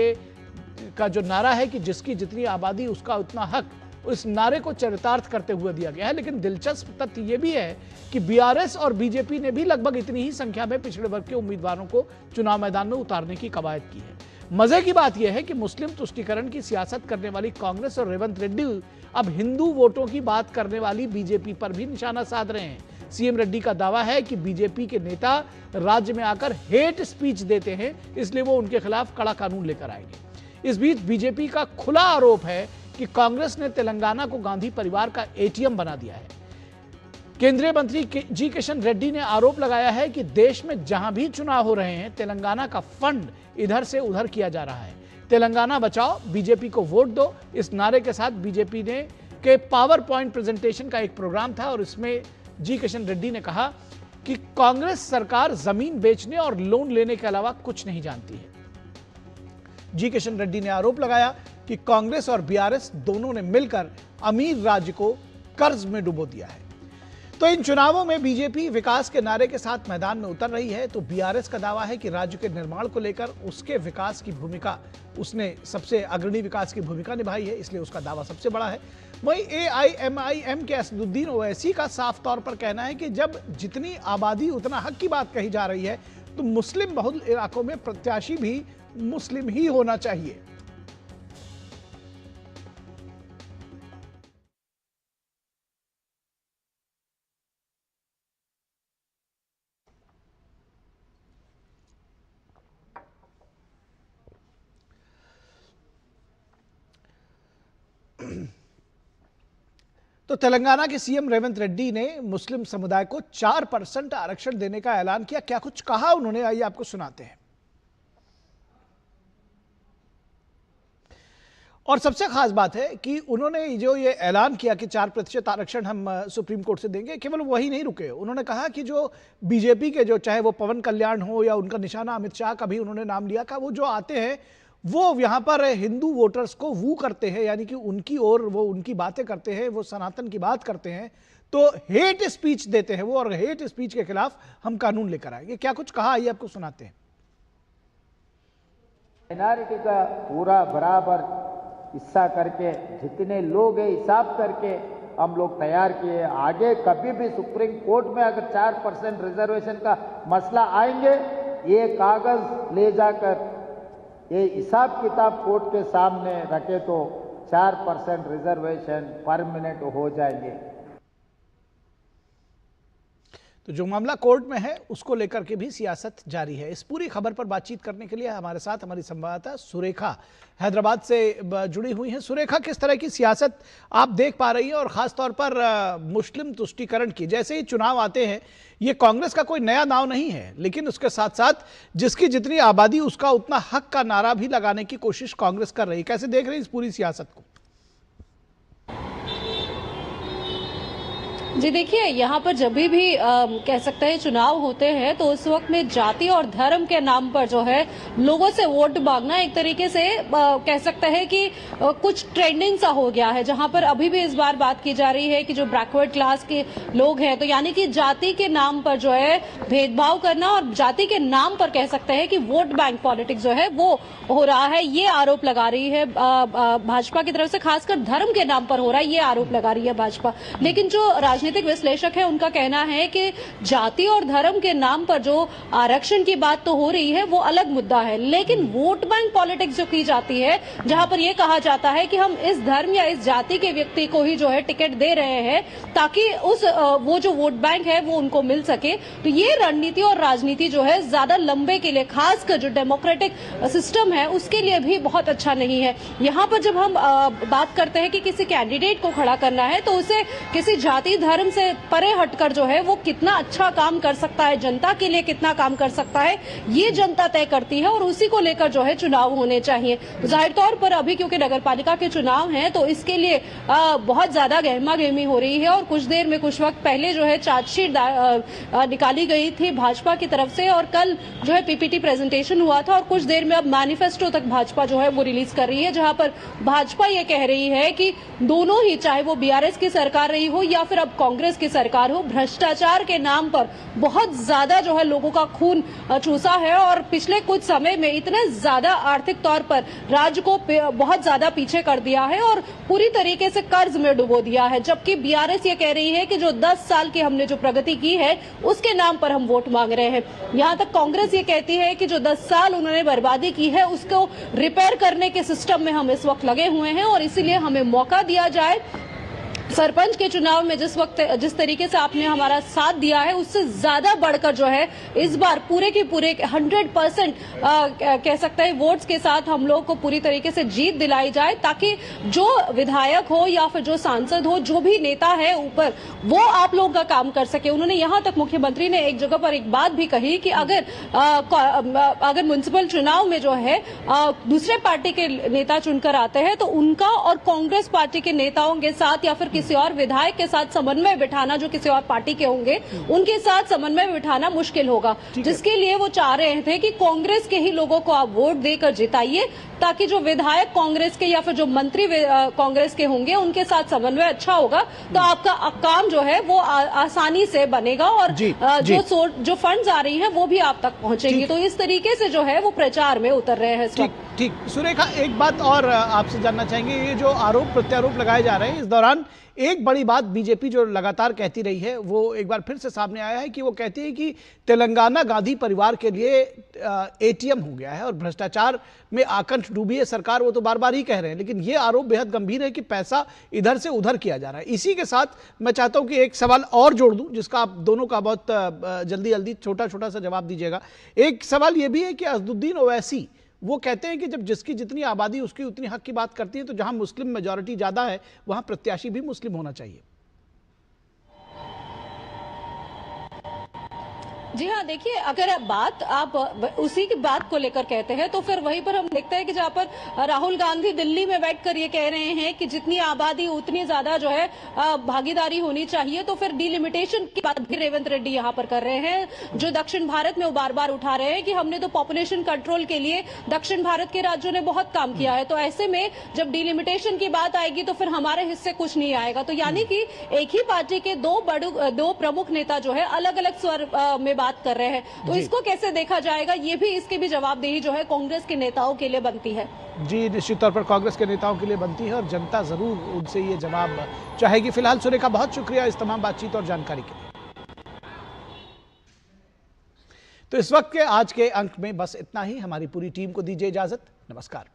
का जो नारा है कि जिसकी जितनी आबादी उसका उतना हक, उस नारे को चरितार्थ करते हुए दिया गया है। लेकिन दिलचस्प तथ्य यह भी है कि बीआरएस और बीजेपी ने भी लगभग इतनी ही संख्या में पिछड़े वर्ग के उम्मीदवारों को चुनाव मैदान में उतारने की कवायद की है। मजे की बात यह है कि मुस्लिम तुष्टीकरण की सियासत करने वाली कांग्रेस और रेवंत रेड्डी अब हिंदू वोटों की बात करने वाली बीजेपी पर भी निशाना साध रहे हैं। सीएम रेड्डी का दावा है कि बीजेपी के नेता राज्य में आकर हेट स्पीच देते हैं, इसलिए वो उनके खिलाफ कड़ा कानून लेकर आएंगे। इस बीच बीजेपी का खुला आरोप है कि कांग्रेस ने तेलंगाना को गांधी परिवार का एटीएम बना दिया है। केंद्रीय मंत्री जी किशन रेड्डी ने आरोप लगाया है कि देश में जहां भी चुनाव हो रहे हैं, तेलंगाना का फंड इधर से उधर किया जा रहा है। तेलंगाना बचाओ, बीजेपी को वोट दो, इस नारे के साथ बीजेपी ने के पावर पॉइंट प्रेजेंटेशन का एक प्रोग्राम था और इसमें जी किशन रेड्डी ने कहा कि कांग्रेस सरकार जमीन बेचने और लोन लेने के अलावा कुछ नहीं जानती है। जी किशन रेड्डी ने आरोप लगाया कि कांग्रेस और बीआरएस दोनों ने मिलकर अमीर राज्य को कर्ज में डुबो दिया है। तो इन चुनावों में बीजेपी विकास के नारे के साथ मैदान में उतर रही है, तो बीआरएस का दावा है कि राज्य के निर्माण को लेकर उसके विकास की भूमिका, उसने सबसे अग्रणी विकास की भूमिका निभाई है, इसलिए उसका दावा सबसे बड़ा है। वहीं AIMIM के असदुद्दीन ओवैसी का साफ तौर पर कहना है कि जब जितनी आबादी उतना हक की बात कही जा रही है, तो मुस्लिम बहुल इलाकों में प्रत्याशी भी मुस्लिम ही होना चाहिए। तो तेलंगाना के सीएम रेवंत रेड्डी ने मुस्लिम समुदाय को 4% आरक्षण देने का ऐलान किया। क्या कुछ कहा उन्होंने, आइए आपको सुनाते हैं। और सबसे खास बात है कि उन्होंने जो ये ऐलान किया कि 4% आरक्षण हम सुप्रीम कोर्ट से देंगे, केवल वही नहीं रुके। उन्होंने कहा कि जो बीजेपी के जो, चाहे वो पवन कल्याण हो या उनका निशाना अमित शाह का भी उन्होंने नाम लिया, का वो जो आते हैं वो यहाँ पर हिंदू वोटर्स को वू करते हैं, यानी कि उनकी ओर वो उनकी बातें करते हैं, वो सनातन की बात करते हैं, तो हेट स्पीच देते हैं वो, और हेट स्पीच के खिलाफ हम कानून लेकर आएंगे। क्या कुछ कहा, आइए आपको सुनाते हैं। माइनॉरिटी का पूरा बराबर हिस्सा करके जितने लोग हैं हिसाब करके हम लोग तैयार किए। आगे कभी भी सुप्रीम कोर्ट में अगर 4% रिजर्वेशन का मसला आएंगे, ये कागज ले जाकर ये हिसाब किताब कोर्ट के सामने रखे तो 4% रिजर्वेशन परमानेंट हो जाएंगे। तो जो मामला कोर्ट में है उसको लेकर के भी सियासत जारी है। इस पूरी खबर पर बातचीत करने के लिए हमारे साथ हमारी संवाददाता सुरेखा हैदराबाद से जुड़ी हुई हैं। सुरेखा, किस तरह की सियासत आप देख पा रही हैं और खास तौर पर मुस्लिम तुष्टीकरण की? जैसे ही चुनाव आते हैं, ये कांग्रेस का कोई नया नाव नहीं है, लेकिन उसके साथ साथ जिसकी जितनी आबादी उसका उतना हक का नारा भी लगाने की कोशिश कांग्रेस कर रही है। कैसे देख रही है इस पूरी सियासत को? जी देखिए, यहाँ पर जब भी कह सकते हैं चुनाव होते हैं तो उस वक्त में जाति और धर्म के नाम पर जो है लोगों से वोट मांगना एक तरीके से कह सकते हैं कि कुछ ट्रेंडिंग सा हो गया है, जहाँ पर अभी भी इस बार बात की जा रही है कि जो बैकवर्ड क्लास के लोग हैं, तो यानी कि जाति के नाम पर जो है भेदभाव करना और जाति के नाम पर कह सकते हैं कि वोट बैंक पॉलिटिक्स जो है वो हो रहा है, ये आरोप लगा रही है भाजपा की तरफ से। खासकर धर्म के नाम पर हो रहा है, ये आरोप लगा रही है भाजपा। लेकिन जो राजनीतिक विश्लेषक है उनका कहना है कि जाति और धर्म के नाम पर जो आरक्षण की बात तो हो रही है वो अलग मुद्दा है, लेकिन वोट बैंक पॉलिटिक्स जो की जाती है, जहां पर यह कहा जाता है कि हम इस धर्म या इस जाति के व्यक्ति को ही जो है टिकट दे रहे हैं ताकि वो जो वोट बैंक है वो उनको मिल सके, तो ये रणनीति और राजनीति जो है ज्यादा लंबे के लिए, खासकर जो डेमोक्रेटिक सिस्टम है उसके लिए भी बहुत अच्छा नहीं है। यहाँ पर जब हम बात करते हैं कि किसी कैंडिडेट को खड़ा करना है तो उसे किसी जाति धर्म से परे हटकर जो है वो कितना अच्छा काम कर सकता है, जनता के लिए कितना काम कर सकता है, ये जनता तय करती है और उसी को लेकर जो है चुनाव होने चाहिए। तो जाहिर तौर पर अभी क्योंकि नगरपालिका के चुनाव हैं तो इसके लिए बहुत ज्यादा गहमा गहमी हो रही है और कुछ देर में, कुछ वक्त पहले जो है चार्जशीट निकाली गई थी भाजपा की तरफ से और कल जो है पीपीटी प्रेजेंटेशन हुआ था और कुछ देर में अब मैनिफेस्टो तक भाजपा जो है वो रिलीज कर रही है, जहां पर भाजपा ये कह रही है कि दोनों ही, चाहे वो बीआरएस की सरकार रही हो या फिर अब कांग्रेस की सरकार हो, भ्रष्टाचार के नाम पर बहुत ज्यादा जो है लोगों का खून चूसा है और पिछले कुछ समय में इतने ज्यादा आर्थिक तौर पर राज्य को बहुत ज्यादा पीछे कर दिया है और पूरी तरीके से कर्ज में डुबो दिया है। जबकि बीआरएस ये कह रही है कि जो 10 साल की हमने जो प्रगति की है उसके नाम पर हम वोट मांग रहे हैं। यहां तक कांग्रेस ये कहती है कि जो 10 साल उन्होंने बर्बादी की है उसको रिपेयर करने के सिस्टम में हम इस वक्त लगे हुए हैं और इसीलिए हमें मौका दिया जाए। सरपंच के चुनाव में जिस तरीके से आपने हमारा साथ दिया है उससे ज्यादा बढ़कर जो है इस बार पूरे के पूरे 100% कह सकते हैं वोट्स के साथ हम लोग को पूरी तरीके से जीत दिलाई जाए, ताकि जो विधायक हो या फिर जो सांसद हो, जो भी नेता है ऊपर, वो आप लोगों का काम कर सके। उन्होंने यहाँ तक, मुख्यमंत्री ने एक जगह पर एक बात भी कही कि अगर म्युनिसिपल चुनाव में जो है दूसरे पार्टी के नेता चुनकर आते हैं तो उनका और कांग्रेस पार्टी के नेताओं के साथ या फिर किसी और विधायक के साथ समन्वय बिठाना, जो किसी और पार्टी के होंगे उनके साथ समन्वय बिठाना मुश्किल होगा, जिसके लिए वो चाह रहे थे कि कांग्रेस के ही लोगों को आप वोट देकर जिताइए, ताकि जो विधायक कांग्रेस के या फिर जो मंत्री कांग्रेस के होंगे उनके साथ समन्वय अच्छा होगा तो आपका काम जो है वो आसानी से बनेगा और जो फंड्स आ रही हैं वो भी आप तक पहुंचेंगी। तो इस तरीके से जो है वो प्रचार में उतर रहे हैं। ठीक सुरेखा, एक बात और आपसे जानना चाहेंगे, ये जो आरोप प्रत्यारोप लगाए जा रहे हैं, इस दौरान एक बड़ी बात बीजेपी जो लगातार कहती रही है वो एक बार फिर से सामने आया है कि वो कहती है कि तेलंगाना गांधी परिवार के लिए एटीएम हो गया है और भ्रष्टाचार में आकंठ डूबी है सरकार, वो तो बार बार ही कह रहे हैं, लेकिन ये आरोप बेहद गंभीर है कि पैसा इधर से उधर किया जा रहा है। इसी के साथ मैं चाहता हूं कि एक सवाल और जोड़ दूं जिसका आप दोनों का बहुत जल्दी छोटा सा जवाब दीजिएगा। एक सवाल ये भी है कि असदुद्दीन ओवैसी वो कहते हैं कि जब जिसकी जितनी आबादी उसकी उतनी हक की बात करती है, तो जहां मुस्लिम मेजॉरिटी ज्यादा है वहां प्रत्याशी भी मुस्लिम होना चाहिए। जी हाँ, देखिए, अगर आप उसी की बात को लेकर कहते हैं तो फिर वहीं पर हम देखते हैं कि जहाँ पर राहुल गांधी दिल्ली में बैठकर ये कह रहे हैं कि जितनी आबादी उतनी ज्यादा जो है भागीदारी होनी चाहिए, तो फिर डिलिमिटेशन की बात भी रेवंत रेड्डी यहाँ पर कर रहे हैं, जो दक्षिण भारत में वो बार बार उठा रहे हैं कि हमने तो पॉपुलेशन कंट्रोल के लिए दक्षिण भारत के राज्यों ने बहुत काम किया है, तो ऐसे में जब डिलिमिटेशन की बात आएगी तो फिर हमारे हिस्से कुछ नहीं आएगा। तो यानी कि एक ही पार्टी के दो प्रमुख नेता जो है अलग अलग स्वर में बात कर रहे हैं, तो इसको कैसे देखा जाएगा, ये भी इसकी भी जवाबदेही जो है कांग्रेस के नेताओं के लिए बनती है। जी निश्चित तौर पर कांग्रेस के नेताओं के लिए बनती है और जनता जरूर उनसे ये जवाब चाहेगी। फिलहाल सुरेखा बहुत शुक्रिया इस तमाम बातचीत और जानकारी के लिए। तो इस वक्त के आज के अंक में बस इतना ही। हमारी पूरी टीम को दीजिए इजाजत। नमस्कार।